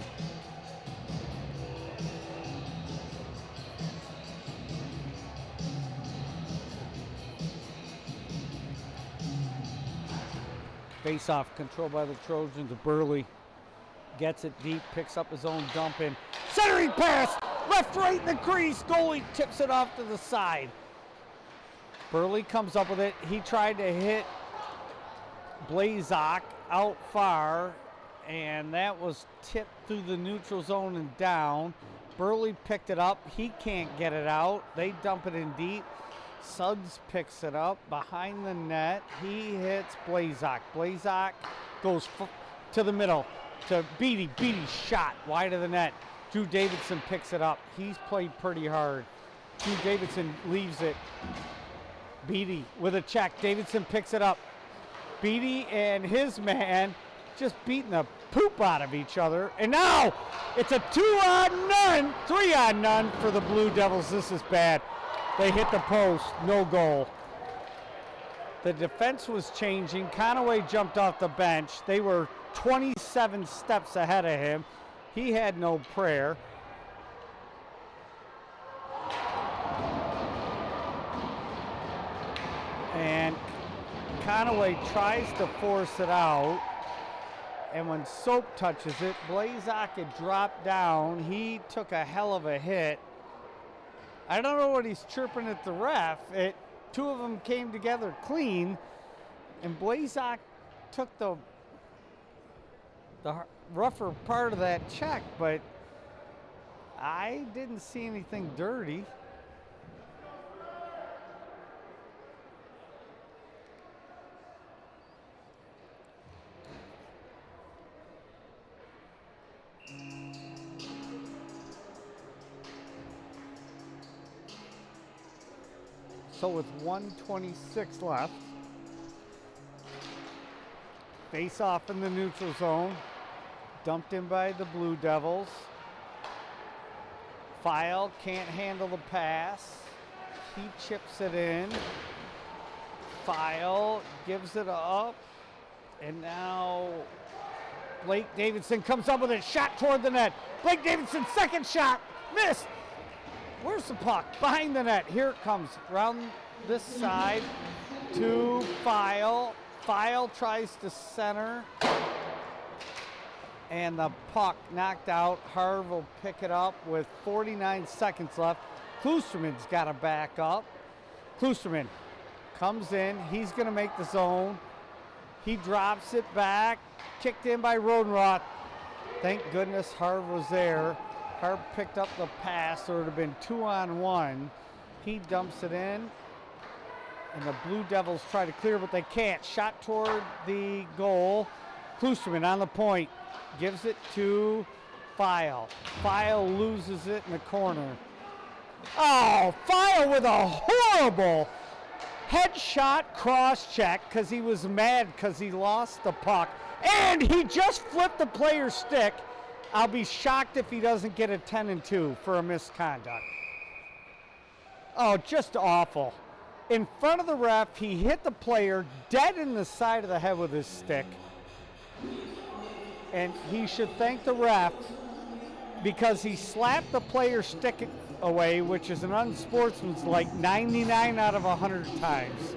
S1: Face-off controlled by the Trojans. Burley gets it deep, picks up his own dump in. Centering pass, left, right in the crease. Goalie tips it off to the side. Burley comes up with it. He tried to hit Blazak out far, and that was tipped through the neutral zone and down. Burley picked it up. He can't get it out. They dump it in deep. Suggs picks it up behind the net. He hits Blazak. Blazak goes to the middle to Beatty. Beatty shot wide of the net. Drew Davidson picks it up. He's played pretty hard. Drew Davidson leaves it. Beatty with a check. Davidson picks it up. Beatty and his man just beating the poop out of each other. And now it's a 2-on-none, 3-on-none for the Blue Devils. This is bad. They hit the post, no goal. The defense was changing. Conaway jumped off the bench. They were 27 steps ahead of him. He had no prayer. And Conaway tries to force it out. And when Soap touches it, Blazak had dropped down. He took a hell of a hit. I don't know what he's chirping at the ref. Two of them came together clean, and Blazak took the rougher part of that check, but I didn't see anything dirty. So with 1:26 left, face off in the neutral zone, dumped in by the Blue Devils. File can't handle the pass. He chips it in. File gives it up. And now Blake Davidson comes up with a shot toward the net. Blake Davidson, second shot, missed. Where's the puck? Behind the net. Here it comes. Around this side to File. File tries to center. And the puck knocked out. Harv will pick it up with 49 seconds left. Kloosterman's got to back up. Kloosterman comes in. He's going to make the zone. He drops it back. Kicked in by Rodenroth. Thank goodness Harv was there. Harv picked up the pass. There would have been 2-on-1. He dumps it in. And the Blue Devils try to clear, but they can't. Shot toward the goal. Kloosterman on the point. Gives it to File. File loses it in the corner. Oh, File with a horrible Headshot cross check because he was mad because he lost the puck. And he just flipped the player's stick. I'll be shocked if he doesn't get a 10-2 for a misconduct. Oh, just awful. In front of the ref, he hit the player dead in the side of the head with his stick. And he should thank the ref because he slapped the player's stick away, which is an unsportsmanlike 99 out of 100 times.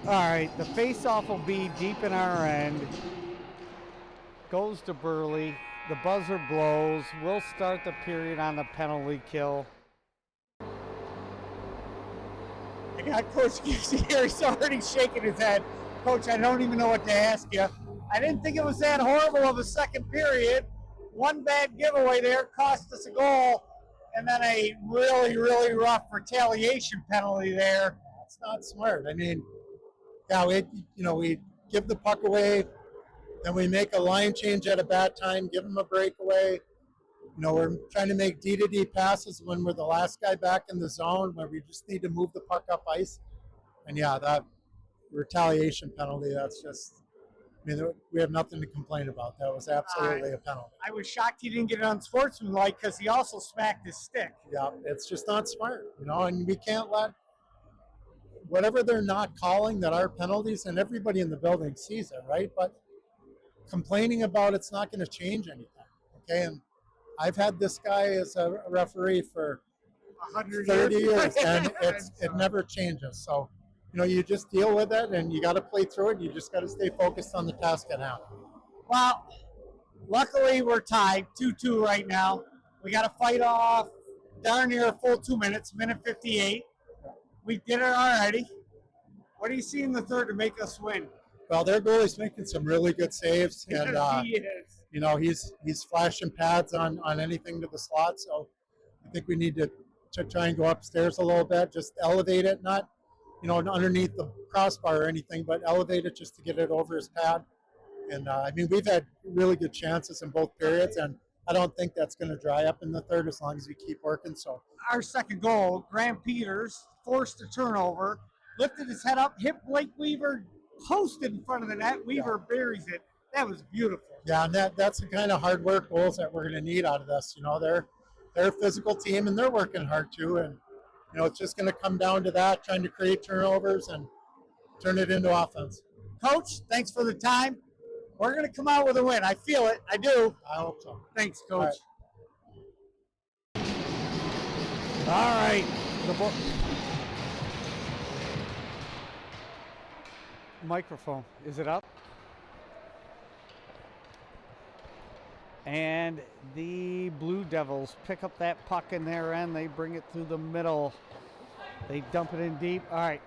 S1: All right, the face-off will be deep in our end. Goes to Burley. The buzzer blows. We'll start the period on the penalty kill.
S5: I got Coach Gibbs here. He's already shaking his head. Coach, I don't even know what to ask you. I didn't think it was that horrible of a second period. One bad giveaway there cost us a goal, and then a really, really rough retaliation penalty there.
S3: That's not smart. I mean, yeah, we give the puck away, then we make a line change at a bad time, give them a breakaway. We're trying to make D-to-D passes when we're the last guy back in the zone, where we just need to move the puck up ice. And yeah, that retaliation penalty, that's just, we have nothing to complain about. That was absolutely a penalty.
S5: I was shocked he didn't get it unsportsmanlike because he also smacked his stick.
S3: Yeah, it's just not smart, and we can't let whatever they're not calling that are penalties, and everybody in the building sees it, right? But complaining about it's not going to change anything, okay? And I've had this guy as a referee for 30 years, and it never changes. So, you just deal with it, and you got to play through it. You just got to stay focused on the task at hand.
S5: Well, luckily we're tied 2-2 right now. We got to fight off darn near a full 2 minutes, minute 58. We did it already. What do you see in the third to make us win?
S3: Well, their goalie's making some really good saves, and
S5: He is.
S3: he's flashing pads on anything to the slot. So I think we need to try and go upstairs a little bit, just elevate it, not underneath the crossbar or anything, but elevate it just to get it over his pad. And we've had really good chances in both periods, and I don't think that's going to dry up in the third as long as we keep working. So
S5: our second goal, Graham Peters forced a turnover, lifted his head up, hit Blake Weaver, posted in front of the net. Weaver buries it. That was beautiful.
S3: Yeah, and that's the kind of hard work goals that we're going to need out of this. They're a physical team, and they're working hard too. And it's just going to come down to that, trying to create turnovers and turn it into offense.
S5: Coach, thanks for the time. We're going to come out with a win. I feel it. I do.
S3: I hope so.
S5: Thanks, Coach.
S1: All right. Microphone, is it up? And the Blue Devils pick up that puck in their end. They bring it through the middle. They dump it in deep. All right.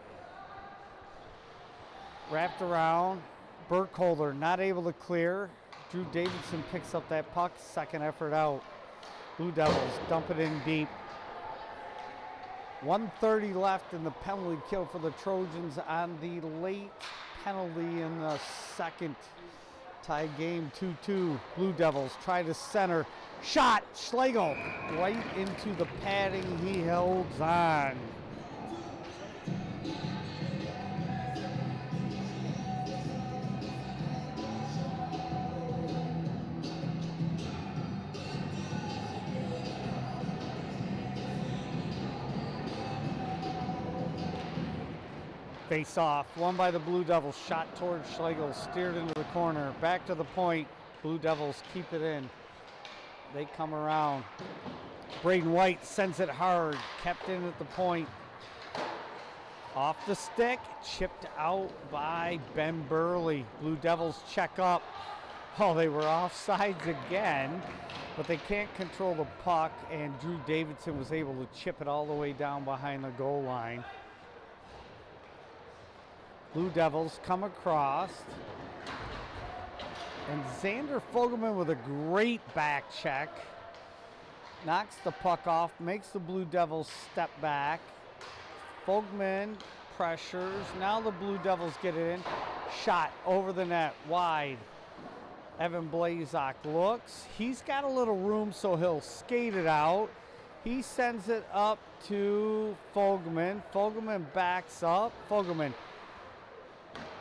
S1: Wrapped around. Burkholder not able to clear. Drew Davidson picks up that puck. Second effort out. Blue Devils dump it in deep. 1:30 left in the penalty kill for the Trojans on the late penalty in the second. Tie game 2-2. Blue Devils try to center. Shot. Schlegel right into the padding. He holds on. Face off, won by the Blue Devils, shot towards Schlegel, steered into the corner, back to the point. Blue Devils keep it in. They come around. Braden White sends it hard, kept in at the point. Off the stick, chipped out by Ben Burley. Blue Devils check up. Oh, they were offsides again, but they can't control the puck, and Drew Davidson was able to chip it all the way down behind the goal line. Blue Devils come across, and Xander Fogelman with a great back check knocks the puck off, makes the Blue Devils step back, Fogman pressures. Now the Blue Devils get it in. Shot over the net, wide. Evan Blazak looks. He's got a little room, so he'll skate it out. He sends it up to Fogman. Fogman backs up. Fogman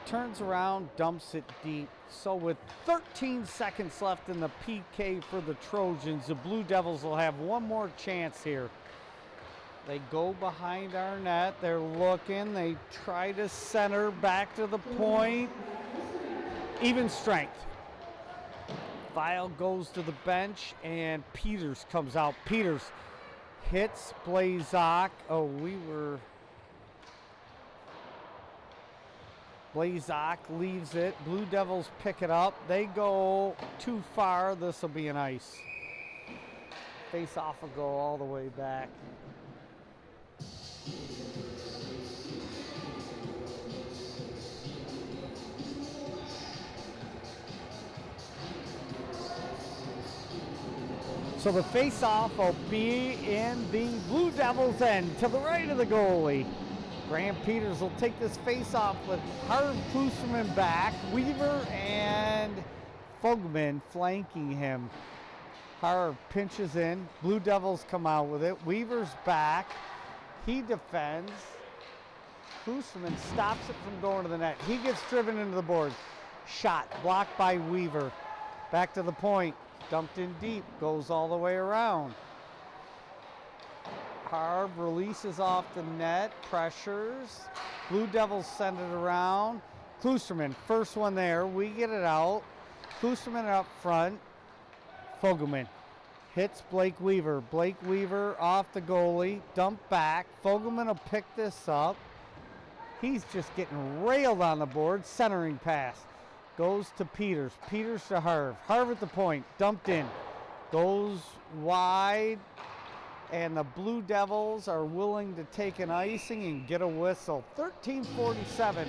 S1: turns around, dumps it deep. So with 13 seconds left in the PK for the Trojans, the Blue Devils will have one more chance here. They go behind our net. They're looking. They try to center back to the point. Even strength. File goes to the bench, and Peters comes out. Peters hits Blazak. Oh, Blazak leaves it. Blue Devils pick it up. They go too far. This will be an ice. Face off will go all the way back. So the face-off will be in the Blue Devils' end to the right of the goalie. Graham Peters will take this face-off with Harv Klusterman back, Weaver and Fogman flanking him. Harv pinches in. Blue Devils come out with it. Weaver's back. He defends. Klusterman stops it from going to the net. He gets driven into the boards. Shot blocked by Weaver. Back to the point. Dumped in deep, goes all the way around. Harv releases off the net, pressures. Blue Devils send it around. Klusterman, first one there. We get it out. Klusterman up front. Fogelman hits Blake Weaver. Blake Weaver off the goalie, dump back. Fogelman will pick this up. He's just getting railed on the board. Centering pass. Goes to Peters. Peters to Harv. Harv at the point. Dumped in. Goes wide. And the Blue Devils are willing to take an icing and get a whistle. 13:47.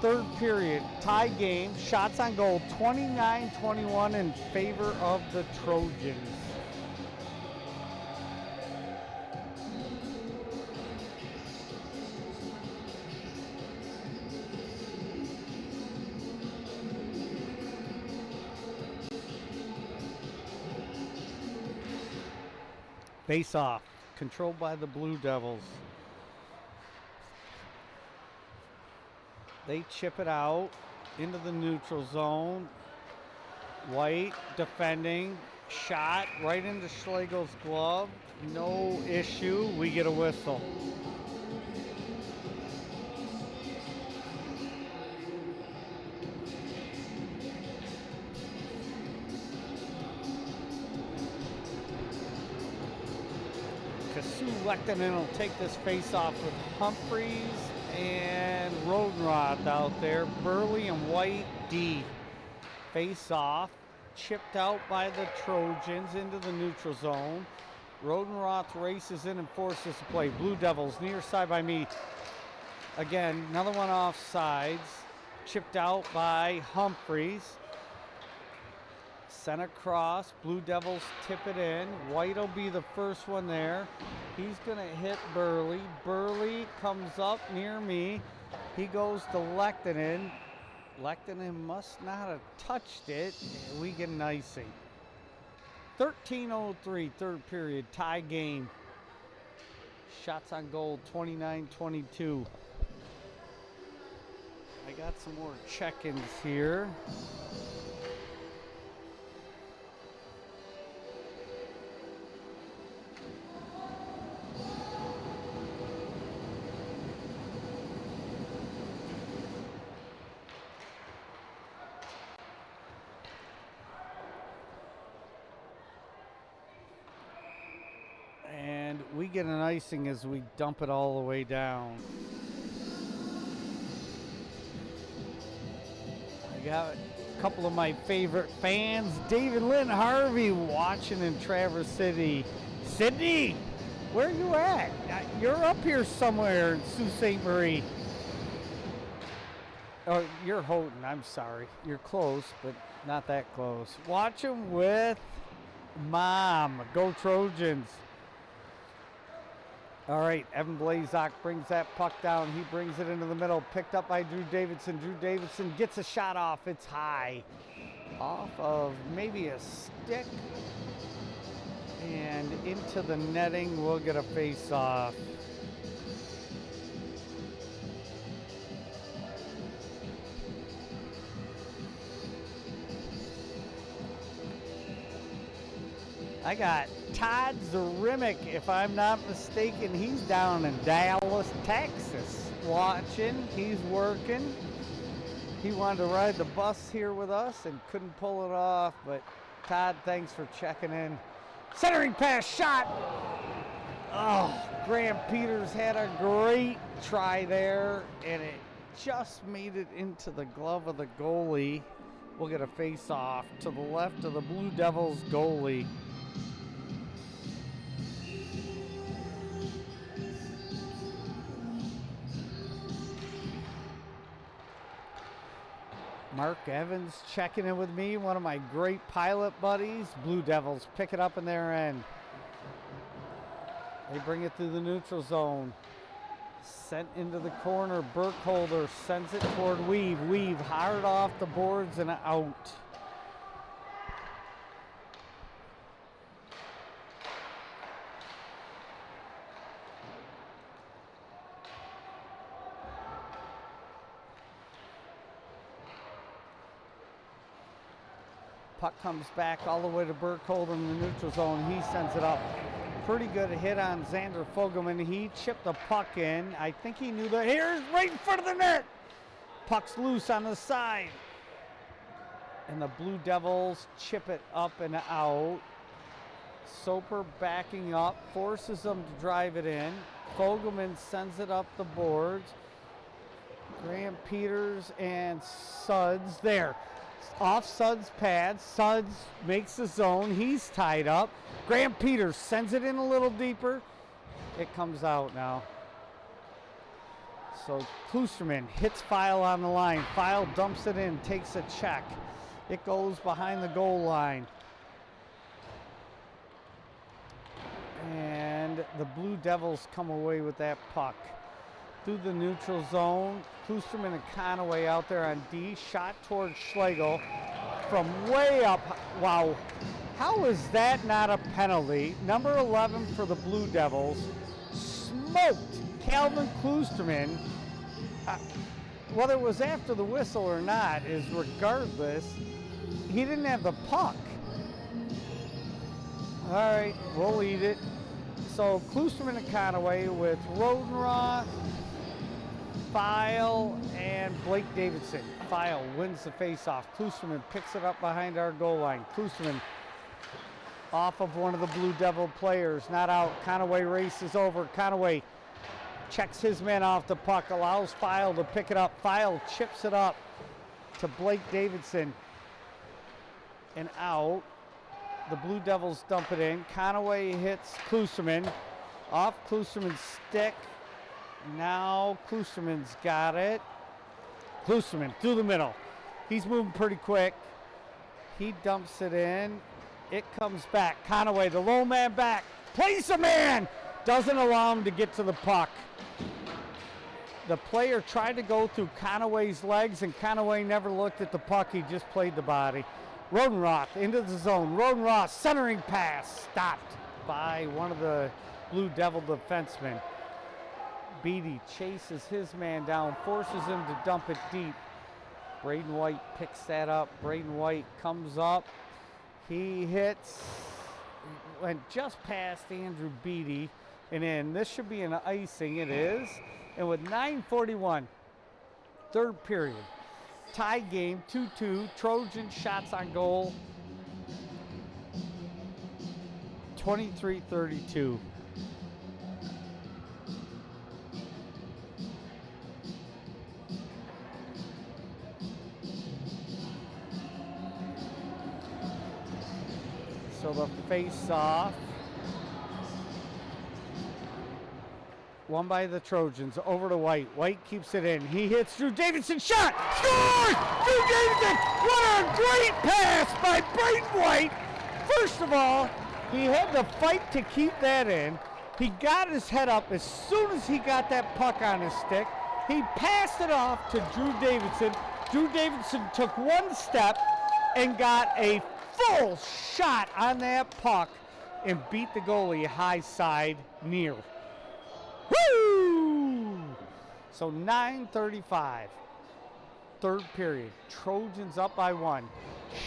S1: Third period. Tie game. Shots on goal. 29-21 in favor of the Trojans. Face off, controlled by the Blue Devils. They chip it out into the neutral zone. White defending, shot right into Schlegel's glove. No issue, we get a whistle. Lehtinen will take this face-off with Humphreys and Rodenroth out there. Burley and White D. Face-off, chipped out by the Trojans into the neutral zone. Rodenroth races in and forces the play. Blue Devils near side by me. Again, another one off sides. Chipped out by Humphreys. Sent across. Blue Devils tip it in. White will be the first one there. He's going to hit Burley. Burley comes up near me. He goes to Lehtinen. Lehtinen must not have touched it. We get an icing. 13:03, third period, tie game. Shots on goal, 29-22. I got some more check-ins here. And we get an icing as we dump it all the way down. I got a couple of my favorite fans, David Lynn Harvey, watching in Traverse City. Sydney, where are you at? You're up here somewhere in Sault Ste. Marie. Oh, you're Houghton, I'm sorry. You're close, but not that close. Watching with Mom. Go Trojans. All right, Evan Blazak brings that puck down. He brings it into the middle, picked up by Drew Davidson. Drew Davidson gets a shot off. It's high. Off of maybe a stick. And into the netting. We'll get a face-off. I got Todd Zarimick, if I'm not mistaken. He's down in Dallas, Texas, watching. He's working. He wanted to ride the bus here with us and couldn't pull it off. But Todd, thanks for checking in. Centering pass shot. Oh, Graham Peters had a great try there, and it just made it into the glove of the goalie. We'll get a face-off to the left of the Blue Devils goalie. Mark Evans checking in with me, one of my great pilot buddies. Blue Devils pick it up in their end. They bring it through the neutral zone. Sent into the corner. Burkholder sends it toward Weave. Weave hard off the boards and out. Puck comes back all the way to Burkholder in the neutral zone. He sends it up. Pretty good hit on Xander Fogelman. He chipped the puck in. I think he knew that. Here's right in front of the net. Puck's loose on the side. And the Blue Devils chip it up and out. Soper backing up, forces them to drive it in. Fogelman sends it up the boards. Graham Peters and Suds there. Off Suds' pad. Suds makes the zone. He's tied up. Graham Peters sends it in a little deeper. It comes out now. So Klusterman hits File on the line. File dumps it in, takes a check. It goes behind the goal line. And the Blue Devils come away with that puck. Through the neutral zone. Klusterman and Conaway out there on D. Shot towards Schlegel from way up. Wow. How is that not a penalty? Number 11 for the Blue Devils smoked Calvin Klusterman. Whether it was after the whistle or not is regardless. He didn't have the puck. All right, we'll eat it. So Klusterman and Conaway with Rodenroth, File, and Blake Davidson. File wins the faceoff. Klusterman picks it up behind our goal line. Klusterman off of one of the Blue Devil players, not out. Conaway races over. Conaway checks his man off the puck, allows File to pick it up. File chips it up to Blake Davidson and out. The Blue Devils dump it in. Conaway hits Klusterman. Off Klusterman's stick. Now Klusterman's got it. Klusterman through the middle. He's moving pretty quick. He dumps it in. It comes back. Conaway, the low man back. Plays a man. Doesn't allow him to get to the puck. The player tried to go through Conaway's legs, and Conaway never looked at the puck. He just played the body. Rodenroth into the zone. Rodenroth centering pass. Stopped by one of the Blue Devil defensemen. Beatty chases his man down, forces him to dump it deep. Braden White picks that up. Braden White comes up. He hits, went just past Andrew Beatty and in. This should be an icing. It is. And with 9:41, third period. Tie game, 2-2. Trojan shots on goal. 23-32. So the face-off. Won by the Trojans. Over to White. White keeps it in. He hits Drew Davidson. Shot! Scores! Drew Davidson! What a great pass by Braden White! First of all, he had to fight to keep that in. He got his head up as soon as he got that puck on his stick. He passed it off to Drew Davidson. Drew Davidson took one step and got a full shot on that puck and beat the goalie high side near. Woo! So 9:35, third period. Trojans up by 1.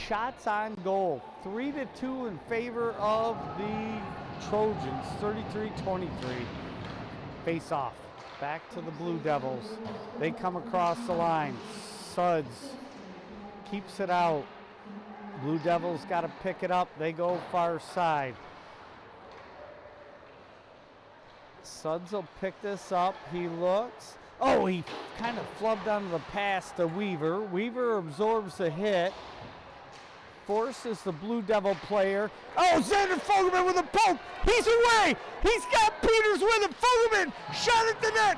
S1: Shots on goal, 3-2 in favor of the Trojans, 33-23. Face off, back to the Blue Devils. They come across the line. Suds keeps it out. Blue Devils got to pick it up. They go far side. Suds will pick this up. He looks. Oh, he kind of flubbed onto the pass to Weaver. Weaver absorbs the hit. Forces the Blue Devil player. Oh, Xander Fogelman with a poke. He's away. He's got Peters with him. Fogelman shot at the net.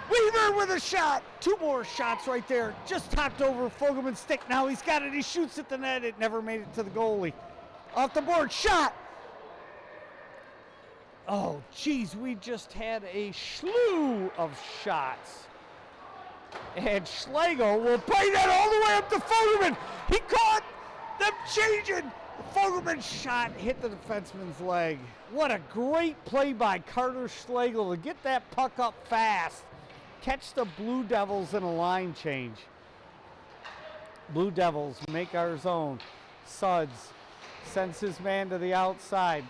S1: Weaver with a shot. 2 more shots right there. Just topped over Fogelman's stick. Now he's got it. He shoots at the net. It never made it to the goalie. Off the board. Shot. Oh, geez. We just had a slew of shots. And Schlegel will play that all the way up to Fogelman. He caught them changing. Fogelman's shot hit the defenseman's leg. What a great play by Carter Schlegel to get that puck up fast. Catch the Blue Devils in a line change. Blue Devils make our zone. Suds sends his man to the outside.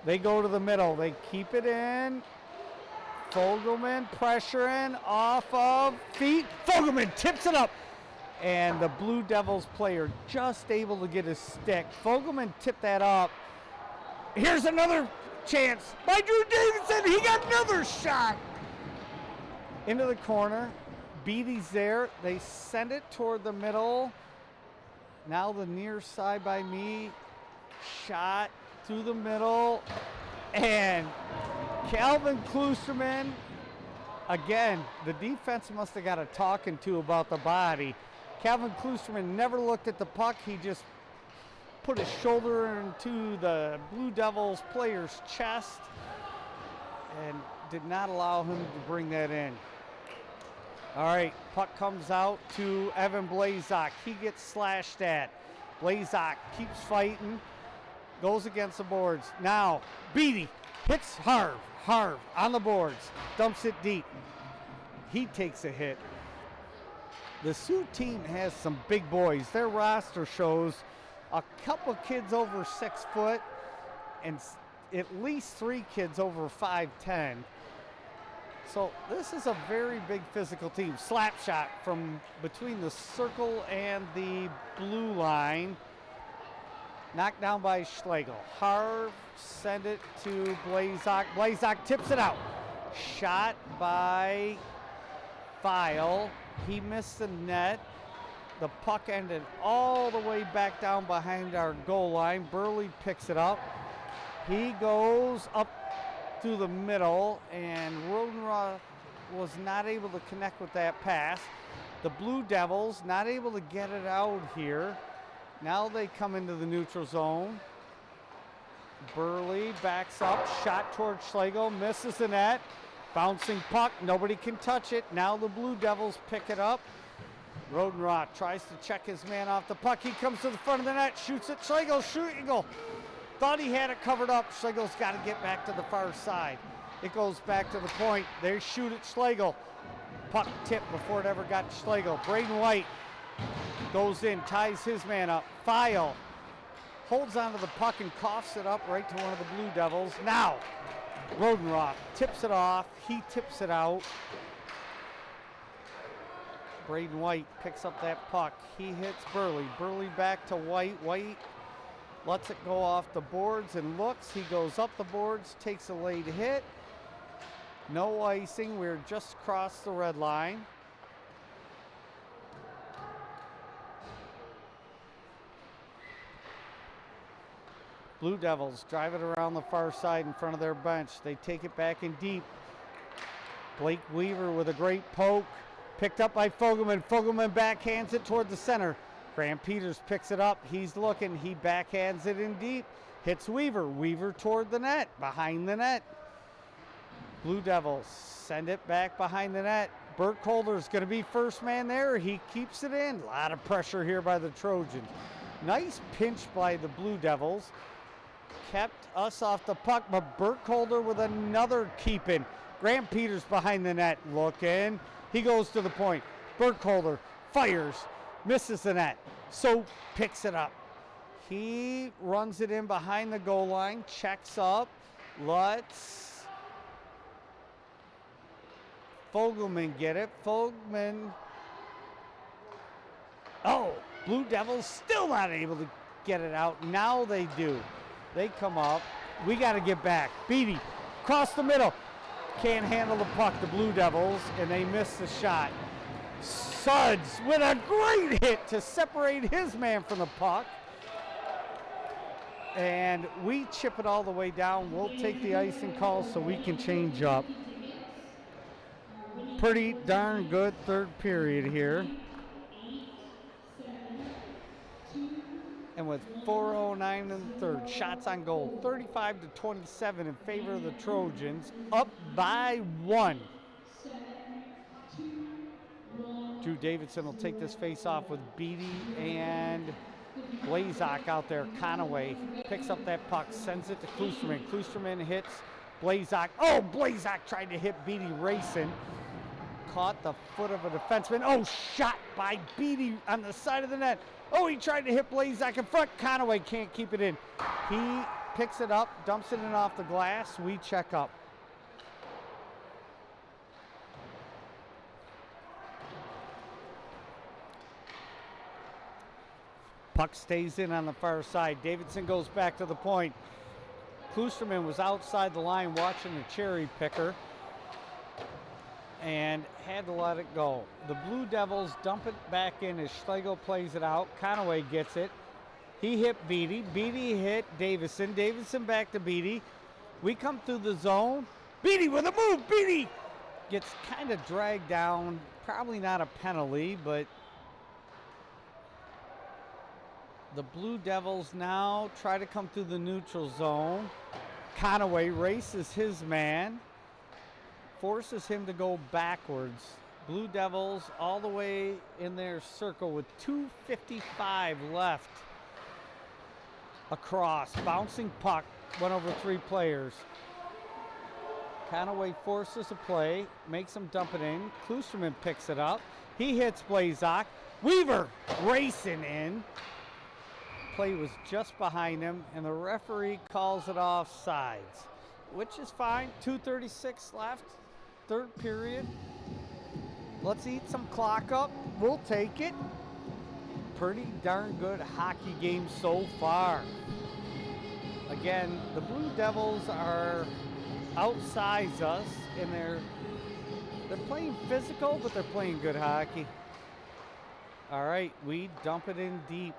S1: They go to the middle. They keep it in. Fogelman pressuring off of feet. Fogelman tips it up. And the Blue Devils player just able to get his stick. Fogelman tipped that up. Here's another chance by Drew Davidson. He got another shot. Into the corner. Beatty's there. They send it toward the middle. Now the near side by me. Shot through the middle. And Calvin Klusterman, again, the defense must have got a talking to about the body. Calvin Klusterman never looked at the puck. He just put his shoulder into the Blue Devils player's chest and did not allow him to bring that in. All right, puck comes out to Evan Blazak. He gets slashed at. Blazak keeps fighting, goes against the boards. Now, Beatty hits Harv. Harv on the boards, dumps it deep. He takes a hit. The Sioux team has some big boys. Their roster shows a couple kids over 6 foot and at least 3 kids over 5'10". So this is a very big physical team. Slap shot from between the circle and the blue line. Knocked down by Schlegel. Harv send it to Blazak. Blazak tips it out. Shot by File. He missed the net. The puck ended all the way back down behind our goal line. Burley picks it up. He goes up through the middle, and Rodenroth was not able to connect with that pass. The Blue Devils not able to get it out here. Now they come into the neutral zone. Burley backs up, shot towards Schlegel, misses the net. Bouncing puck, nobody can touch it. Now the Blue Devils pick it up. Rodenroth tries to check his man off the puck. He comes to the front of the net, shoots it. Schlegel thought he had it covered up. Schlegel's got to get back to the far side. It goes back to the point. They shoot at Schlegel. Puck tipped before it ever got to Schlegel. Braden White goes in, ties his man up. File holds onto the puck and coughs it up right to one of the Blue Devils. Now, Rodenroth tips it off. He tips it out. Braden White picks up that puck. He hits Burley. Burley back to White. White lets it go off the boards and looks. He goes up the boards, takes a late hit. No icing. We're just across the red line. Blue Devils drive it around the far side in front of their bench. They take it back in deep. Blake Weaver with a great poke. Picked up by Fogelman. Fogelman backhands it toward the center. Graham Peters picks it up. He's looking. He backhands it in deep. Hits Weaver. Weaver toward the net. Behind the net. Blue Devils send it back behind the net. Burkholder's going to be first man there. He keeps it in. A lot of pressure here by the Trojans. Nice pinch by the Blue Devils. Kept us off the puck, but Burkholder with another keep-in. Graham Peters behind the net looking. He goes to the point. Burkholder fires, misses the net. So picks it up. He runs it in behind the goal line, checks up, lets Fogelman get it. Fogelman, oh, Blue Devils still not able to get it out. Now they do. They come up. We got to get back. Beatty, across the middle. Can't handle the puck, the Blue Devils, and they miss the shot. Suds with a great hit to separate his man from the puck. And we chip it all the way down. We'll take the icing call so we can change up. Pretty darn good third period here. And with 4:09 in the third, shots on goal, 35-27 in favor of the Trojans, up by 1. Drew Davidson will take this face off with Beatty and Blazak out there. Conaway picks up that puck, sends it to Klusterman. Klusterman hits Blazak. Oh, Blazak tried to hit Beatty racing. Caught the foot of a defenseman. Oh, shot by Beatty on the side of the net. Oh, he tried to hit Blazak in front. Conaway can't keep it in. He picks it up, dumps it in off the glass. We check up. Puck stays in on the far side. Davidson goes back to the point. Klusterman was outside the line watching the cherry picker and had to let it go. The Blue Devils dump it back in as Schlegel plays it out. Conaway gets it. He hit Beatty. Beatty hit Davison. Davison back to Beatty. We come through the zone. Beatty with a move. Beatty gets kind of dragged down. Probably not a penalty, but the Blue Devils now try to come through the neutral zone. Conaway races his man, forces him to go backwards. Blue Devils all the way in their circle with 2:55 left. Across, bouncing puck, went over 3 players. Conaway forces a play, makes him dump it in. Klusterman picks it up. He hits Blazak. Weaver racing in. Play was just behind him, and the referee calls it offsides, which is fine. 2:36 left, third period. Let's eat some clock up. We'll take it. Pretty darn good hockey game so far. Again, the Blue Devils are outsize us, and they're playing physical, but they're playing good hockey. All right, we dump it in deep.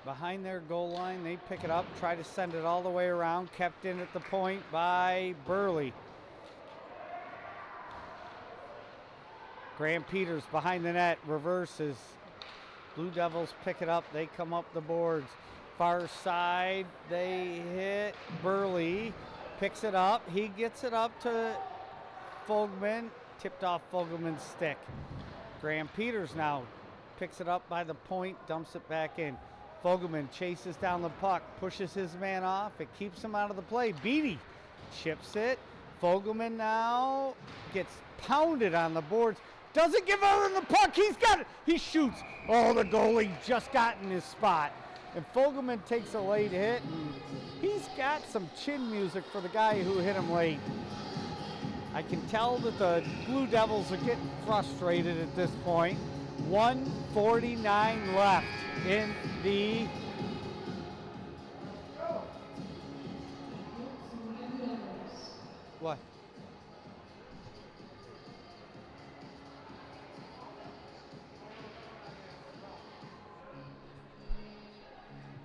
S1: Behind their goal line, they pick it up, try to send it all the way around, kept in at the point by Burley. Graham Peters behind the net, reverses. Blue Devils pick it up, they come up the boards. Far side, they hit Burley, picks it up, he gets it up to Fogelman, tipped off Fogelman's stick. Graham Peters now picks it up by the point, dumps it back in. Fogelman chases down the puck, pushes his man off. It keeps him out of the play. Beatty chips it. Fogelman now gets pounded on the boards. Doesn't give out on the puck. He's got it. He shoots. Oh, the goalie just got in his spot. And Fogelman takes a late hit. And he's got some chin music for the guy who hit him late. I can tell that the Blue Devils are getting frustrated at this point. 1:49 left in the what?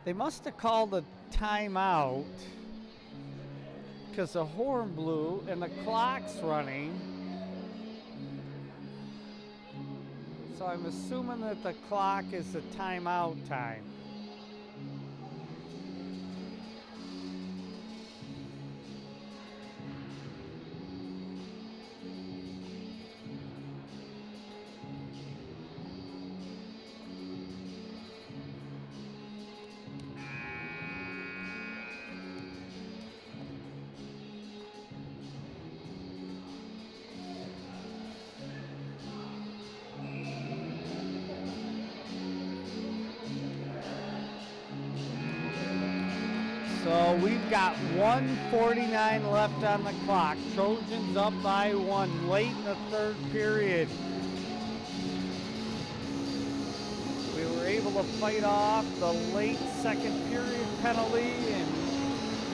S1: They must have called a timeout because the horn blew and the clock's running. So I'm assuming that the clock is the timeout time. So we've got 1:49 left on the clock. Trojans up by 1 late in the third period. We were able to fight off the late second period penalty and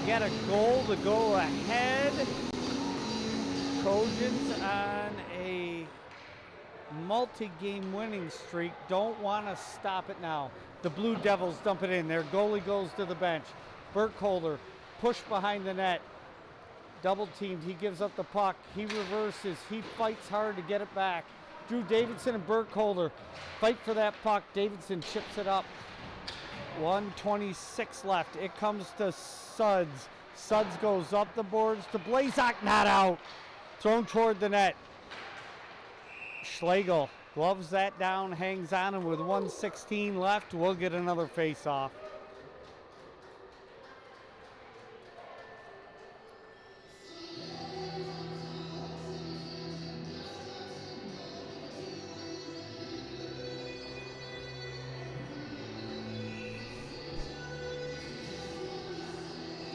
S1: get a goal to go ahead. Trojans on a multi-game winning streak. Don't want to stop it now. The Blue Devils dump it in. Their goalie goes to the bench. Burkholder pushed behind the net. Double teamed. He gives up the puck. He reverses. He fights hard to get it back. Drew Davidson and Burkholder fight for that puck. Davidson chips it up. 1:26 left. It comes to Suds. Suds goes up the boards to Blazak. Not out. Thrown toward the net. Schlegel gloves that down, hangs on, and with 1:16 left, we'll get another face-off.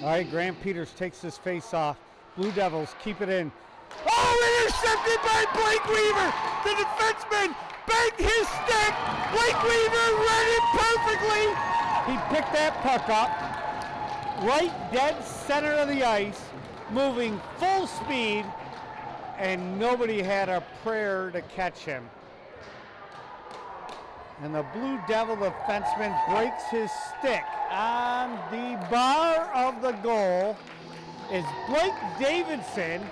S1: All right, Grant Peters takes this face-off. Blue Devils keep it in. Oh, intercepted by Blake Weaver! The defenseman banged his stick! Blake Weaver read it perfectly! He picked that puck up, right dead center of the ice, moving full speed, and nobody had a prayer to catch him. And the Blue Devil defenseman breaks his stick on the bar of the goal as Blake Davidson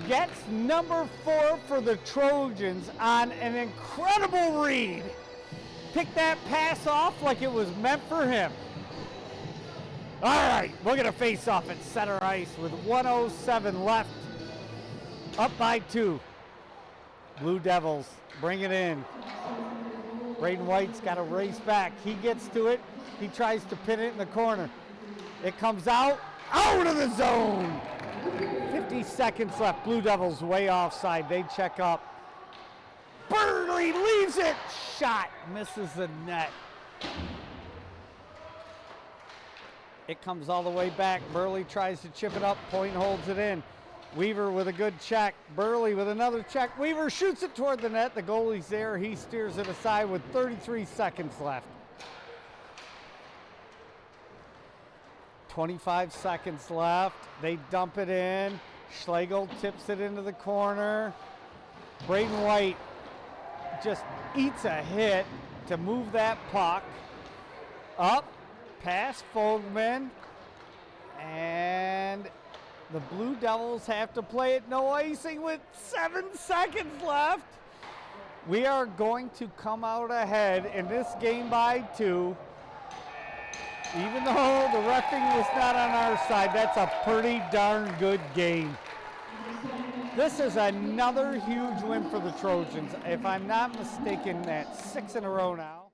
S1: gets number 4 for the Trojans on an incredible read. Picked that pass off like it was meant for him. All right, we're gonna face off at center ice with 1:07 left. Up by 2. Blue Devils bring it in. Braden White's got to race back. He gets to it. He tries to pin it in the corner. It comes out of the zone. 50 seconds left. Blue Devils way offside. They check up. Burley leaves it. Shot misses the net. It comes all the way back. Burley tries to chip it up. Point holds it in. Weaver with a good check. Burley with another check. Weaver shoots it toward the net. The goalie's there. He steers it aside with 33 seconds left. 25 seconds left. They dump it in. Schlegel tips it into the corner. Braden White just eats a hit to move that puck up past Fogman. And the Blue Devils have to play it no icing with 7 seconds left. We are going to come out ahead in this game by 2. Even though the reffing was not on our side, that's a pretty darn good game. This is another huge win for the Trojans. If I'm not mistaken, that's 6 in a row now.